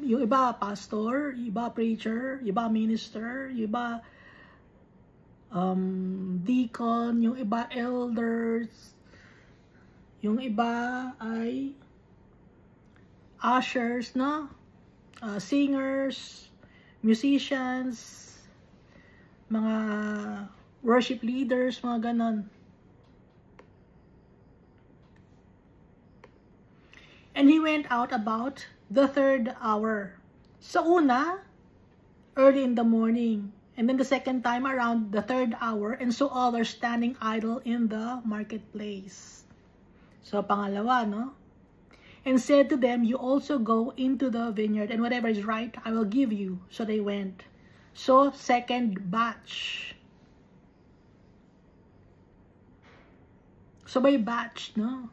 Yung iba, pastor, yung iba, preacher, yung iba, minister, yung iba, deacon, yung iba elders, yung iba ay ushers, no? Singers, musicians, mga worship leaders, mga ganon. And He went out about the 3rd hour. Sa una, early in the morning. And then the second time around the 3rd hour, and so all are standing idle in the marketplace. So, pangalawa, no? And said to them, you also go into the vineyard, and whatever is right, I will give you. So they went. So, second batch. So, by batch, no?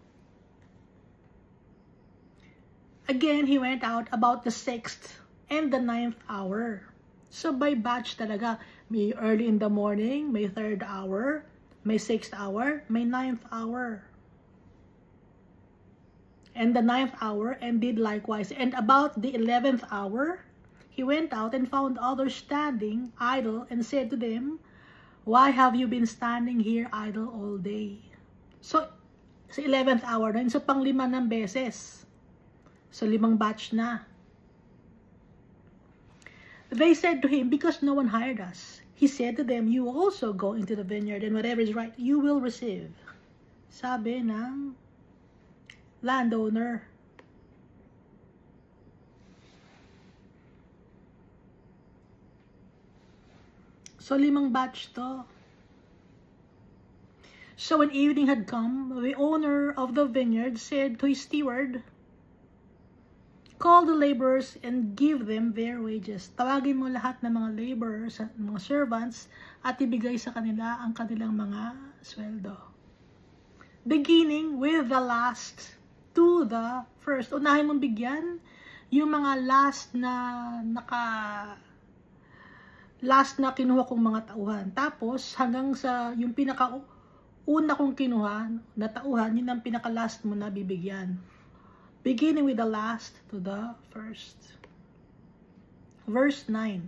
Again, He went out about the 6th and the 9th hour. So, by batch talaga. May early in the morning, may 3rd hour, may 6th hour, may 9th hour. And the 9th hour, and did likewise. And about the 11th hour, He went out and found others standing idle, and said to them, why have you been standing here idle all day? So, sa 11th hour na, so pang 5 ng beses. So, 5 batch na. They said to Him, because no one hired us. He said to them, you also go into the vineyard, and whatever is right, you will receive. Sabi ng landowner. So, 5 batch to. So, when evening had come, the owner of the vineyard said to his steward, call the laborers and give them their wages. Tawagin mo lahat ng mga laborers at mga servants at ibigay sa kanila ang kanilang mga sweldo. Beginning with the last to the first. Unahin mong bigyan yung mga last na kinuha kong mga tauhan. Tapos hanggang sa yung pinaka-una kong kinuha na tauhan, yun ang pinaka-last mo na bibigyan. Beginning with the last to the first. Verse 9.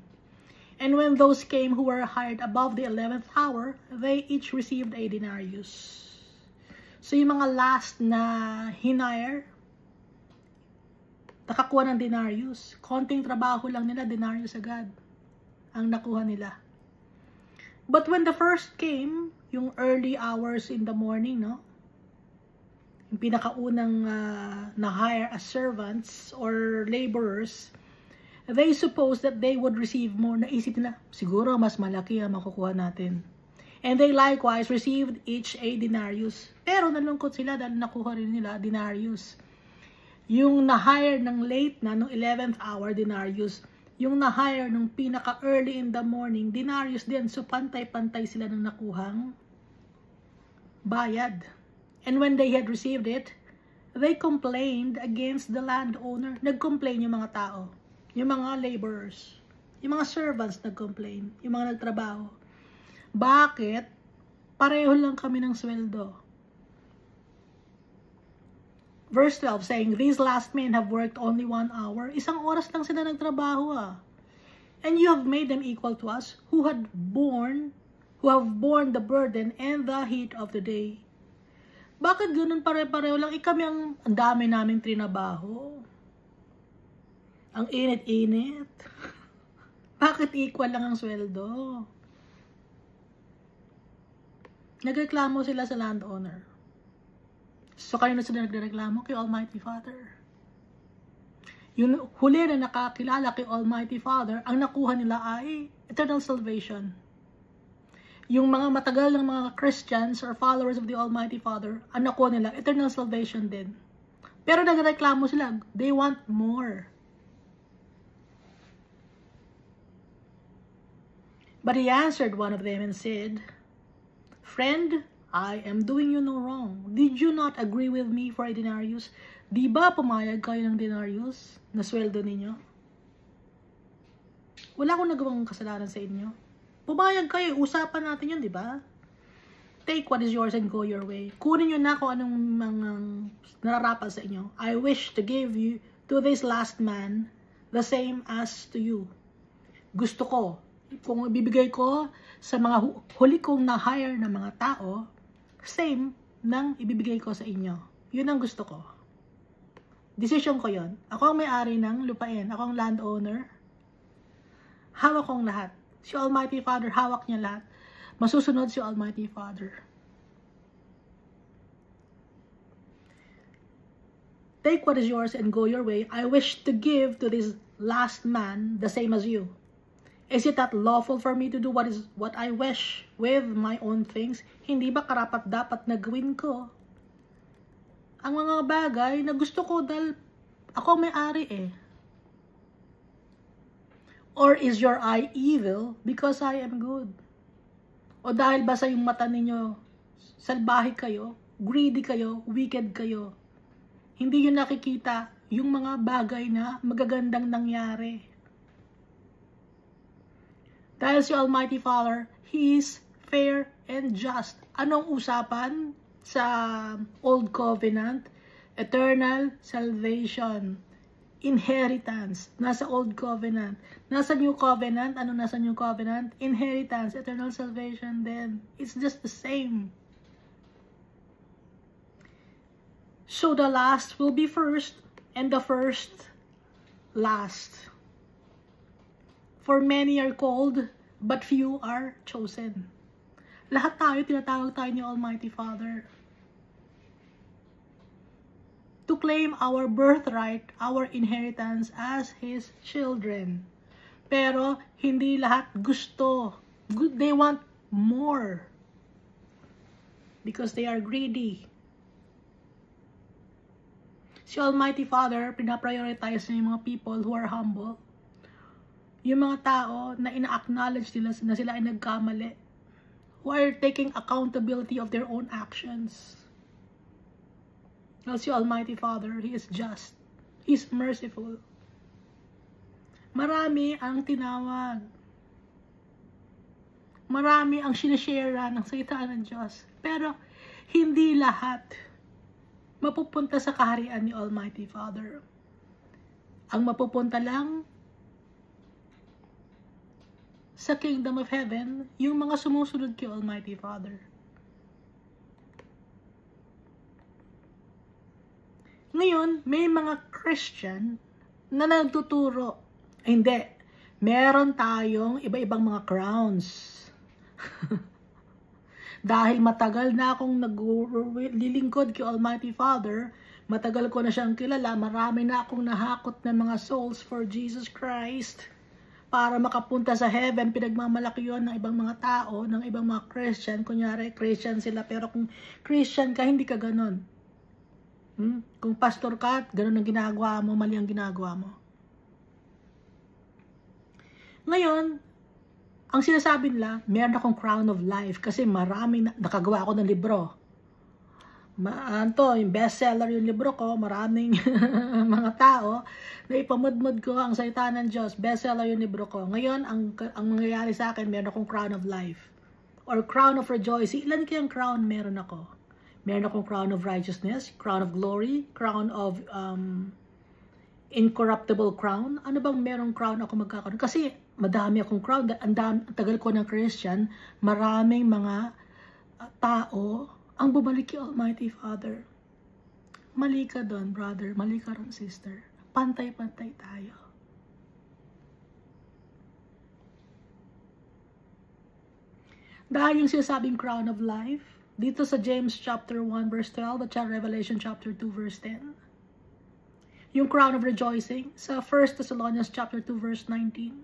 And when those came who were hired above the 11th hour, they each received a denarius. So yung mga last na hinire, nakakuha ng denarius. Konting trabaho lang nila, denarius agad ang nakuha nila. But when the first came, yung early hours in the morning, no? Yung pinakaunang na-hire as servants or laborers, they supposed that they would receive more. Naisip nila, siguro mas malaki ang makukuha natin. And they likewise received each a denarius. Pero nalungkot sila dahil nakuha rin nila denarius. Yung na-hire ng late na, nung 11th hour, denarius. Yung na-hire nung pinaka-early in the morning, denarius din. So pantay-pantay sila ng nakuhang bayad. And when they had received it, they complained against the landowner. Nag-complain yung mga tao. Yung mga laborers. Yung mga servants nag-complain. Yung mga nagtrabaho. Bakit? Pareho lang kami ng sweldo. Verse 12 saying, these last men have worked only 1 hour. Isang oras lang sila nagtrabaho And you have made them equal to us who have borne the burden and the heat of the day. Bakit ganun pare-pareho lang? Kami ang dami namin trinabaho. Ang init-init. Bakit equal lang ang sweldo? Nagreklamo sila sa landowner. So, kanino sila nagreklamo? Kay Almighty Father. Yung huli na nakakilala kay Almighty Father, ang nakuha nila ay eternal salvation. Yung mga matagal ng mga Christians or followers of the Almighty Father, ang nakuha nila, eternal salvation din. Pero nagreklamo sila. They want more. But he answered one of them and said, Friend, I am doing you no wrong. Did you not agree with me for a denarius? Di ba pumayag kayo ng denarius na sweldo ninyo? Wala akong nagawang kasalanan sa inyo. Pumayag kayo, usapan natin yun, di ba? Take what is yours and go your way. Kunin nyo na kung anong mga nararapat sa inyo. I wish to give you to this last man the same as to you. Gusto ko, kung ibibigay ko sa mga huli kong na-hire na mga tao, same nang ibibigay ko sa inyo. Yun ang gusto ko. Decision ko yon. Ako ang may-ari ng lupain. Ako ang landowner. Hawak kong lahat. Si Almighty Father, hawak niya lahat. Masusunod si Almighty Father. Take what is yours and go your way. I wish to give to this last man the same as you. Is it not lawful for me to do what I wish with my own things? Hindi ba karapat dapat na gawin ko ang mga bagay na gusto ko dahil ako may-ari eh? Or is your eye evil because I am good? O dahil ba sa yung mata ninyo, salbahe kayo, greedy kayo, wicked kayo, hindi yun nakikita yung mga bagay na magagandang nangyari? Dahil si Almighty Father, He is fair and just. Anong usapan sa Old Covenant? Eternal salvation. Inheritance. Nasa Old Covenant. Nasa New Covenant. Ano nasa New Covenant? Inheritance. Eternal salvation din. It's just the same. So the last will be first and the first last. For many are called, but few are chosen. Lahat tayo, tinatawag tayo ni Almighty Father to claim our birthright, our inheritance as His children. Pero, hindi lahat gusto. They want more. Because they are greedy. Si Almighty Father, pinaprioritize niya yung mga people who are humble. Yung mga tao na ina-acknowledge nila na sila ay nagkamali, who are taking accountability of their own actions. Well, si Almighty Father, He is just. He is merciful. Marami ang tinawag. Marami ang sinashare ng salita ng Diyos. Pero, hindi lahat mapupunta sa kaharian ni Almighty Father. Ang mapupunta lang sa Kingdom of Heaven, yung mga sumusunod kay Almighty Father. Ngayon, may mga Christian na nagtuturo. Hindi. Meron tayong iba-ibang mga crowns. Dahil matagal na akong naglilingkod kay Almighty Father, matagal ko na siyang kilala, marami na akong nahakot ng mga souls for Jesus Christ. Para makapunta sa heaven, pinagmamalaki yun ng ibang mga tao, ng ibang mga Christian. Kunyari, Christian sila, pero kung Christian ka, hindi ka ganon. Kung pastor ka, ganon ang ginagawa mo, mali ang ginagawa mo. Ngayon, ang sinasabi nila, meron akong crown of life kasi maraming nakagawa ako ng libro. Yung bestseller yung libro ko, maraming mga tao na ipamudmud ko ang salita ng Diyos. Bestseller yung libro ko. Ngayon, ang mangyayari sa akin, meron akong crown of life. Or crown of rejoicing. Ilan kayang crown meron ako? Meron akong crown of righteousness, crown of glory, crown of incorruptible crown. Ano bang merong crown ako magkakaroon? Kasi madami akong crown. Ang tagal ko ng Christian, maraming mga tao ang bumalik kay Almighty Father. Mali ka doon, brother. Mali ka ron, sister. Pantay-pantay tayo. Dahil yung sinasabing crown of life, dito sa James chapter 1 verse 12 at sa Revelation chapter 2 verse 10. Yung crown of rejoicing sa 1 Thessalonians chapter 2 verse 19.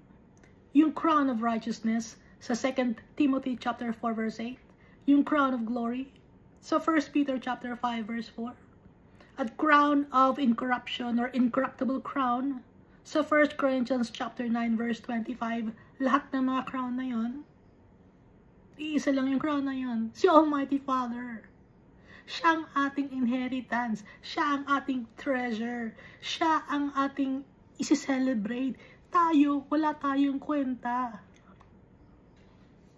Yung crown of righteousness sa 2 Timothy chapter 4 verse 8. Yung crown of glory sa 1 Peter chapter 5 verse 4. At crown of incorruption or incorruptible crown sa 1 Corinthians chapter 9 verse 25. Lahat ng mga crown na yon, iisa lang yung crown na yun, si Almighty Father. Siya ang ating inheritance. Siya ang ating treasure. Siya ang ating isi-celebrate. Tayo, wala tayong kwenta.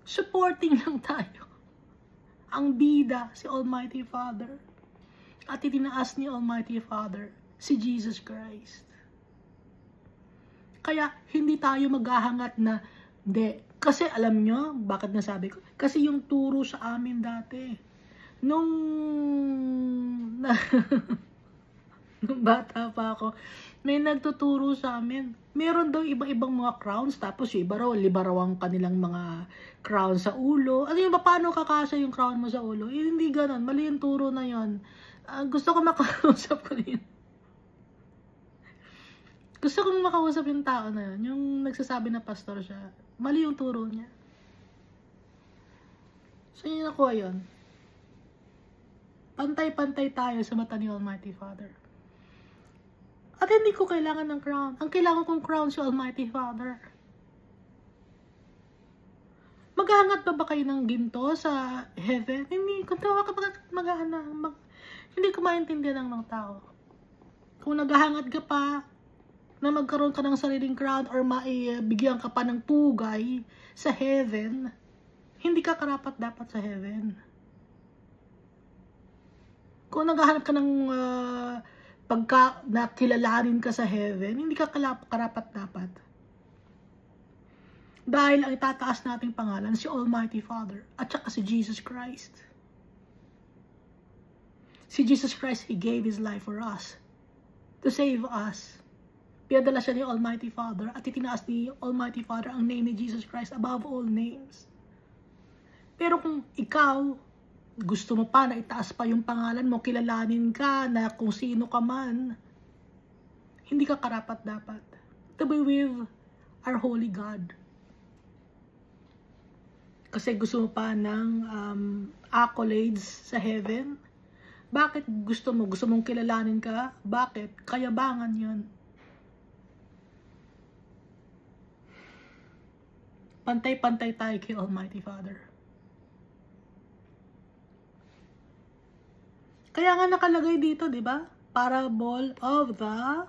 Supporting lang tayo. Ang bida, si Almighty Father. At itinaas ni Almighty Father, si Jesus Christ. Kaya, hindi tayo maghahangat na, hindi. Kasi alam nyo, bakit nasabi ko? Kasi yung turo sa amin dati, nung bata pa ako, may nagtuturo sa amin. Meron daw iba-ibang mga crowns, tapos yung iba raw, liba raw ang kanilang mga crown sa ulo. Ano yung paano kakasya yung crown mo sa ulo? Hindi ganon, mali yung turo na yon. Gusto ko makausap ko yun. Gusto kong makausap yung tao na yun, yung nagsasabi na pastor siya. Mali yung turo niya. So yun ako yun. Pantay-pantay tayo sa mata ni Almighty Father. At hindi ko kailangan ng crown. Ang kailangan kong crown si Almighty Father. Maghahangat ba kayo ng ginto sa heaven? Hindi. Kung tawa ka maghahanap. Hindi ko maintindihan ng mga tao. Kung naghahangat ka pa, na magkaroon ka ng sariling crown or maibigyan ka pa ng pugay sa heaven, hindi ka karapat dapat sa heaven. Kung naghahanap ka ng pagka nakilalanin ka sa heaven, hindi ka karapat dapat. Dahil ang itataas nating pangalan si Almighty Father at saka si Jesus Christ. Si Jesus Christ, He gave His life for us to save us. Pinadala siya ni Almighty Father at itinaas ni Almighty Father ang name ni Jesus Christ above all names. Pero kung ikaw, gusto mo pa na itaas pa yung pangalan mo, kilalanin ka na kung sino ka man, hindi ka karapat dapat to be with our holy God. Kasi gusto mo pa ng accolades sa heaven. Bakit gusto mo? Gusto mong kilalanin ka? Bakit? Kayabangan yun. Pantay-pantay tayo kay Almighty Father. Kaya nga nakalagay dito, di ba? Parable of the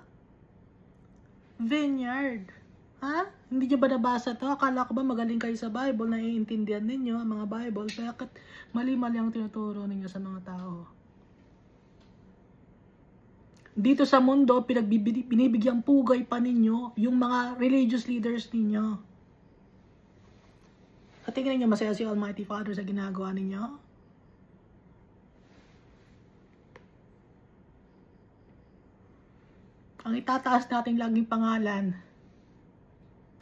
vineyard. Ha? Hindi nyo ba nabasa to? Akala ko ba magaling kayo sa Bible, naiintindihan ninyo ang mga Bible, bakit mali-mali ang tinuturo ninyo sa mga tao? Dito sa mundo, binibigyang pugay pa ninyo yung mga religious leaders ninyo. At tingnan nyo, masaya si Almighty Father sa ginagawa ninyo. Ang itataas nating laging pangalan,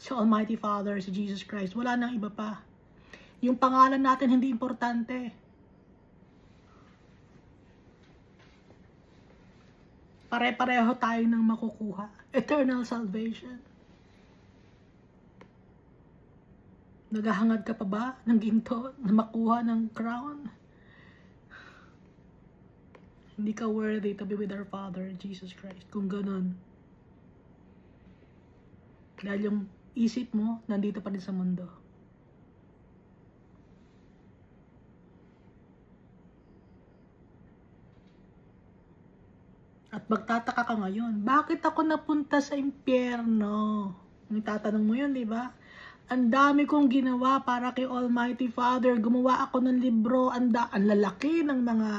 si Almighty Father, si Jesus Christ. Wala nang iba pa. Yung pangalan natin hindi importante. Pare-pareho tayo ng makukuha. Eternal salvation. Naghahangad ka pa ba ng ginto na makuha ng crown? Hindi ka worthy to be with our Father, Jesus Christ. Kung ganun. Dahil yung isip mo, nandito pa din sa mundo. At magtataka ka ngayon, bakit ako napunta sa impyerno? Tatanong mo yun, di ba? Ang dami kong ginawa para kay Almighty Father. Gumawa ako ng libro. Ang lalaki ng mga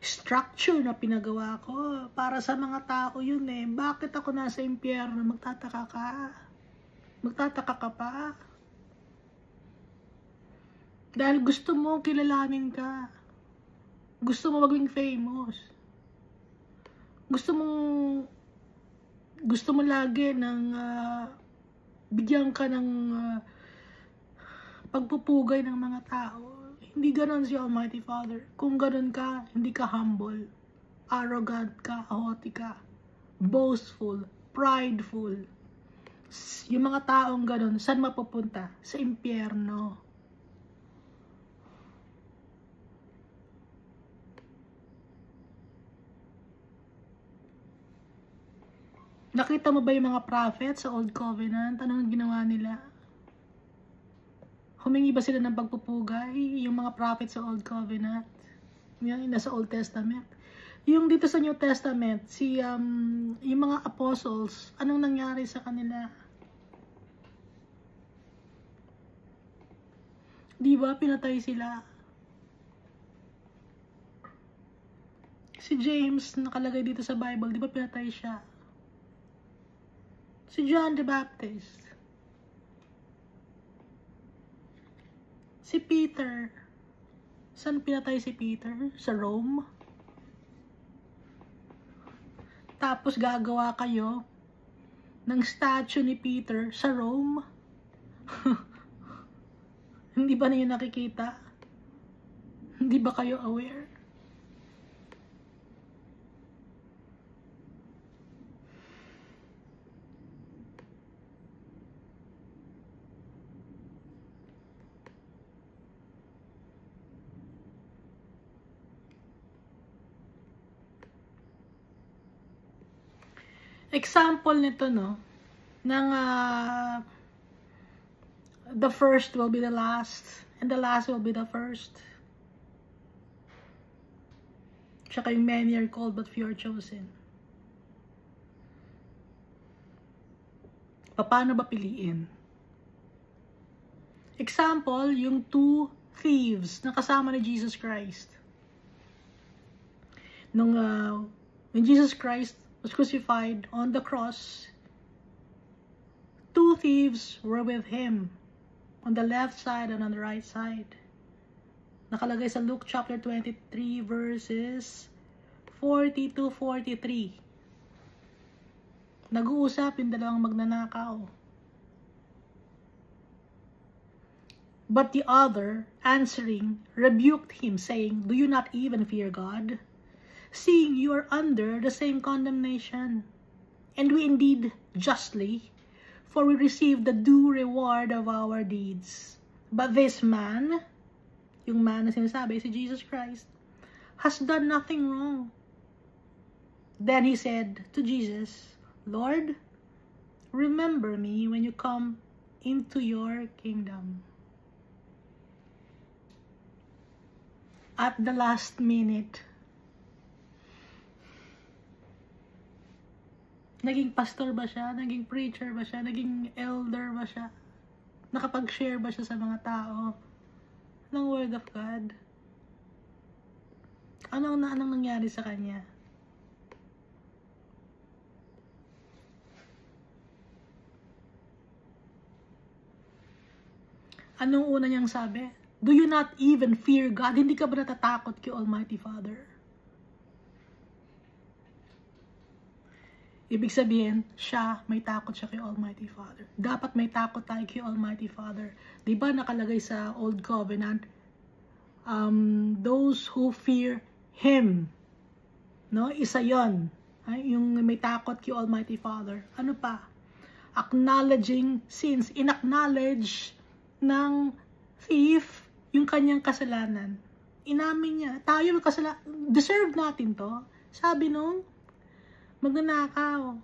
structure na pinagawa ko. Para sa mga tao yun eh. Bakit ako nasa impyerno? Magtataka ka. Magtataka ka pa. Dahil gusto mo kilalanin ka. Gusto mo maging famous. Gusto mo lagi ng bigyan ka ng pagpupugay ng mga tao. Hindi ganon si Almighty Father. Kung ganon ka, hindi ka humble, arrogant ka, haughty ka, boastful, prideful. Yung mga taong ganon, saan mapupunta? Sa impyerno. Nakita mo ba yung mga prophets sa Old Covenant? Anong ginawa nila? Humingi ba sila ng pagpupugay? Yung mga prophets sa Old Covenant? Yung nasa Old Testament? Yung dito sa New Testament, yung mga apostles, anong nangyari sa kanila? Di ba pinatay sila? Si James, nakalagay dito sa Bible, di ba pinatay siya? Si John the Baptist. Si Peter. Saan pinatay si Peter? Sa Rome. Tapos gagawa kayo ng statue ni Peter sa Rome. Hindi ba niyo nakikita? Hindi ba kayo aware? Example nito, no, ng the first will be the last, and the last will be the first. Tsaka yung many are called but few are chosen. Paano ba piliin? Example, yung two thieves na kasama ni Jesus Christ. When Jesus Christ was crucified on the cross, two thieves were with him on the left side and on the right side. Nakalagay sa Luke chapter 23 verses 40 to 43. Nag-uusap yung dalawang magnanakaw. But the other, answering, rebuked him, saying, "Do you not even fear God? Seeing you are under the same condemnation, and we indeed justly, for we receive the due reward of our deeds. But this man," yung man na sinasabi, si Jesus Christ, "has done nothing wrong." Then he said to Jesus, "Lord, remember me when you come into your kingdom." At the last minute, naging pastor ba siya? Naging preacher ba siya? Naging elder ba siya? Nakapag-share ba siya sa mga tao ng Word of God? Anong nangyari sa kanya? Anong una niyang sabi? Do you not even fear God? Hindi ka ba natatakot kay Almighty Father? Ibig sabihin, may takot siya kay Almighty Father. Dapat may takot tayo kay Almighty Father. Diba nakalagay sa Old Covenant, those who fear Him. No? Isa yon. Yung may takot kay Almighty Father. Ano pa? Acknowledging sins. In-acknowledge ng thief yung kanyang kasalanan. Inamin niya. Tayo may kasalanan. Deserve natin to. Sabi nung magnanakaw.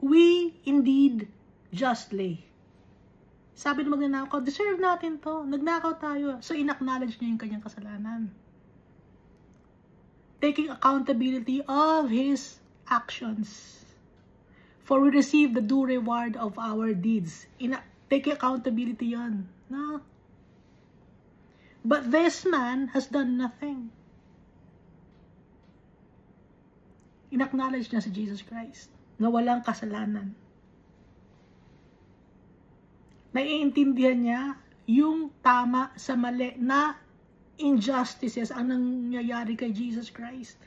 We indeed justly. Sabi ng magnanakaw, deserve natin to. Nagnakaw tayo. So, in-acknowledge niya yung kanyang kasalanan. Taking accountability of his actions. For we receive the due reward of our deeds. Taking accountability yon. No? But this man has done nothing. In-acknowledge niya si Jesus Christ na walang kasalanan. Naiintindihan niya yung tama sa mali na injustices ang nangyayari kay Jesus Christ.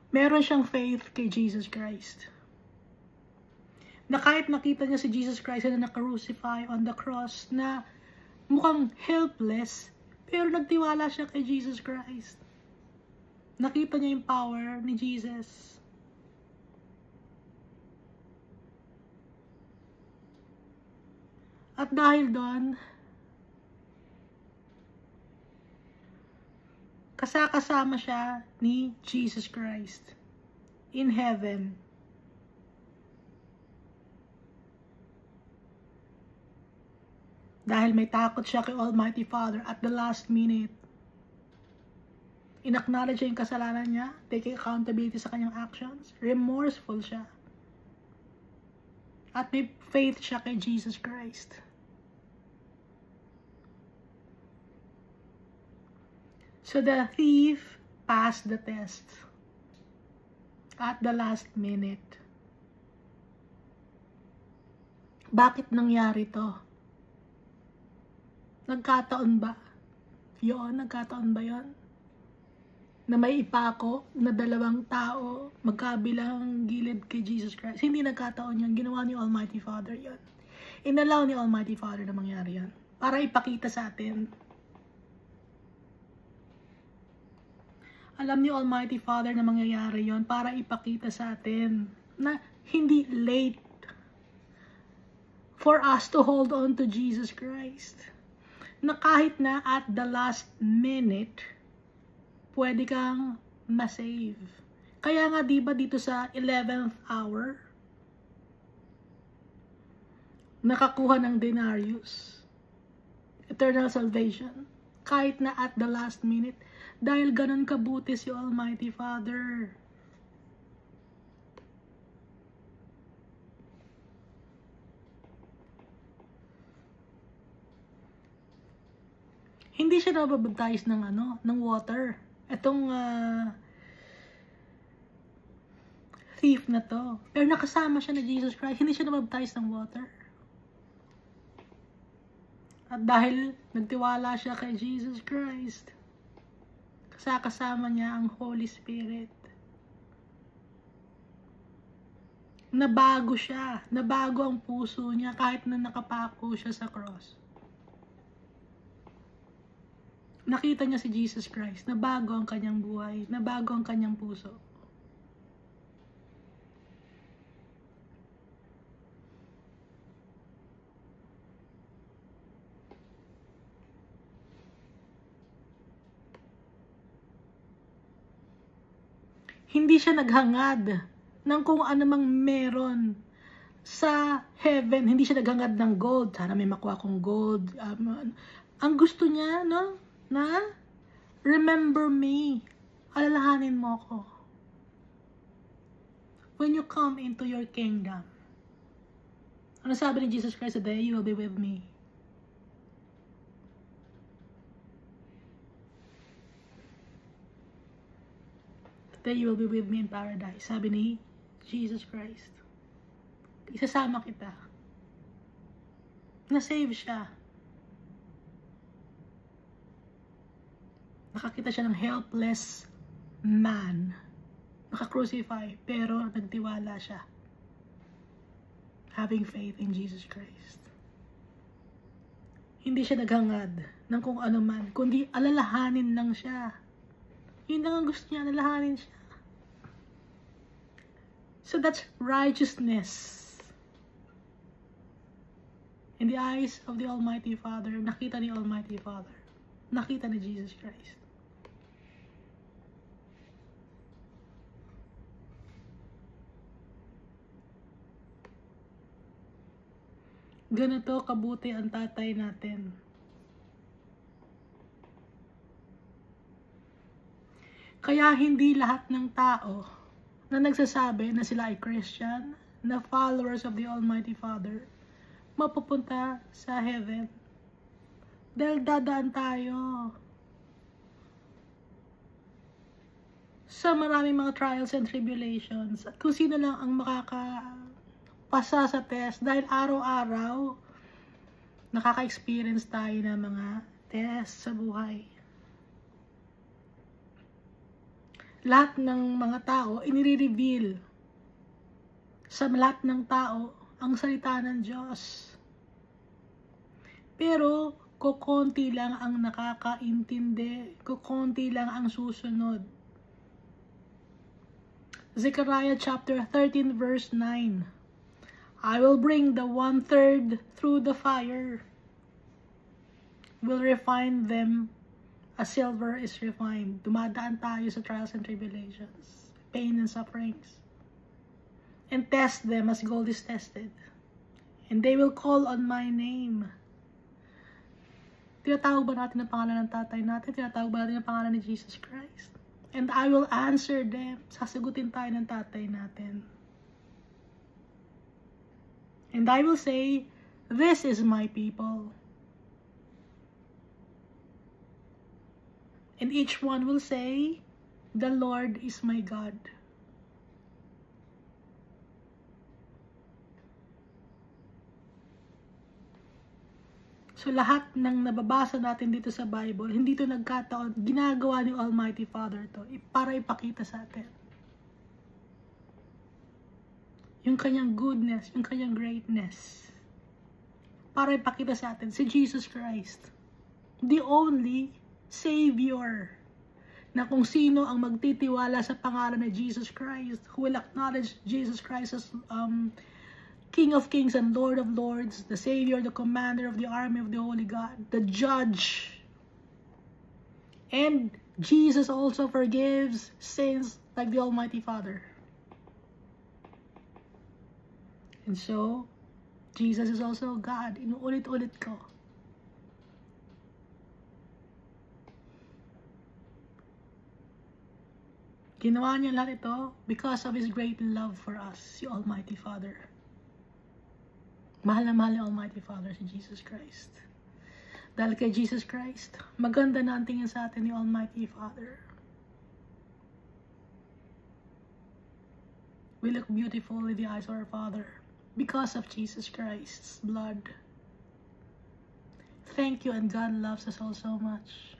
Meron siyang faith kay Jesus Christ. Na kahit nakita niya si Jesus Christ na naka-crucify on the cross, na mukhang helpless, pero nagtiwala siya kay Jesus Christ. Nakita niya yung power ni Jesus. At dahil doon, kasama siya ni Jesus Christ in heaven. Dahil may takot siya kay Almighty Father at the last minute, in-acknowledge yung kasalanan niya, taking accountability sa kanyang actions, remorseful siya. At may faith siya kay Jesus Christ. So the thief passed the test at the last minute. Bakit nangyari to? Nagkataon ba? Nagkataon ba yon? Na may ipako na dalawang tao magkabilang gilid kay Jesus Christ. Hindi nagkataon yan. Ginawa ni Almighty Father yon. Inalaw ni Almighty Father na mangyari yan. Para ipakita sa atin. Alam ni Almighty Father na mangyayari yon para ipakita sa atin na hindi late for us to hold on to Jesus Christ. Na kahit na at the last minute, pwede kang masave. Kaya nga diba dito sa 11th hour, nakakuha ng denarius, eternal salvation, kahit na at the last minute, dahil ganun kabuti si Almighty Father. Hindi siya nababaptize ng water. Itong thief na to. Pero nakasama siya ni Jesus Christ. Hindi siya nabaptize ng water. At dahil nagtiwala siya kay Jesus Christ, kasama niya ang Holy Spirit. Nabago siya. Nabago ang puso niya kahit na nakapako siya sa cross. Nakita niya si Jesus Christ. Nabago ang kanyang buhay. Nabago ang kanyang puso. Hindi siya naghangad ng kung ano mang meron sa heaven. Hindi siya naghangad ng gold. Sana may makuha kong gold. Ang gusto niya, no? Na remember me. Alalahanin mo ko. When you come into your kingdom. Ano sabi ni Jesus Christ today? You will be with me. Today you will be with me in paradise. Sabi ni Jesus Christ. Isasama kita. Na-save siya. Nakakita siya ng helpless man. Naka-crucify, pero nagtiwala siya. Having faith in Jesus Christ. Hindi siya naghangad ng kung ano man, kundi alalahanin lang siya. Yun lang ang gusto niya, alalahanin siya. So that's righteousness. In the eyes of the Almighty Father, nakita ni Almighty Father. Nakita ni Jesus Christ. Ganito kabuti ang tatay natin. Kaya hindi lahat ng tao na nagsasabi na sila ay Christian, na followers of the Almighty Father, mapupunta sa heaven. Dahil dadaan tayo sa maraming mga trials and tribulations. At kung sino lang ang makakapasa sa test, dahil araw-araw nakaka-experience tayo ng mga test sa buhay. Lahat ng mga tao, inire-reveal sa lahat ng tao ang salita ng Diyos. Pero, kukonti lang ang nakakaintindi. Kukonti lang ang susunod. Zechariah chapter 13 verse 9. I will bring the 1/3 through the fire. Will refine them as silver is refined. Dumadaan tayo sa trials and tribulations, pain and sufferings. And test them as gold is tested. And they will call on my name. Tinatawag ba natin ang pangalan ng tatay natin? Tinatawag ba natin ang pangalan ni Jesus Christ? And I will answer them. Sasagutin tayo ng tatay natin. And I will say, this is my people. And each one will say, the Lord is my God. So lahat ng nababasa natin dito sa Bible, hindi ito nagkataon, ginagawa ni Almighty Father to para ipakita sa atin yung kanyang goodness, yung kanyang greatness. Para ipakita sa atin si Jesus Christ, the only Savior, na kung sino ang magtitiwala sa pangalan ni Jesus Christ, who will acknowledge Jesus Christ as King of Kings and Lord of Lords, the Savior, the Commander of the army of the Holy God, the Judge. And Jesus also forgives sins like the Almighty Father. And so, Jesus is also God. Inuulit-ulit ko. Ginawa niya lahat ito because of His great love for us, si Almighty Father. Mahal na mahal ni Almighty Father si Jesus Christ. Dahil kay Jesus Christ, maganda na ang tingin sa atin ni Almighty Father. We look beautiful in the eyes of our Father because of Jesus Christ's blood. Thank you, and God loves us all so much.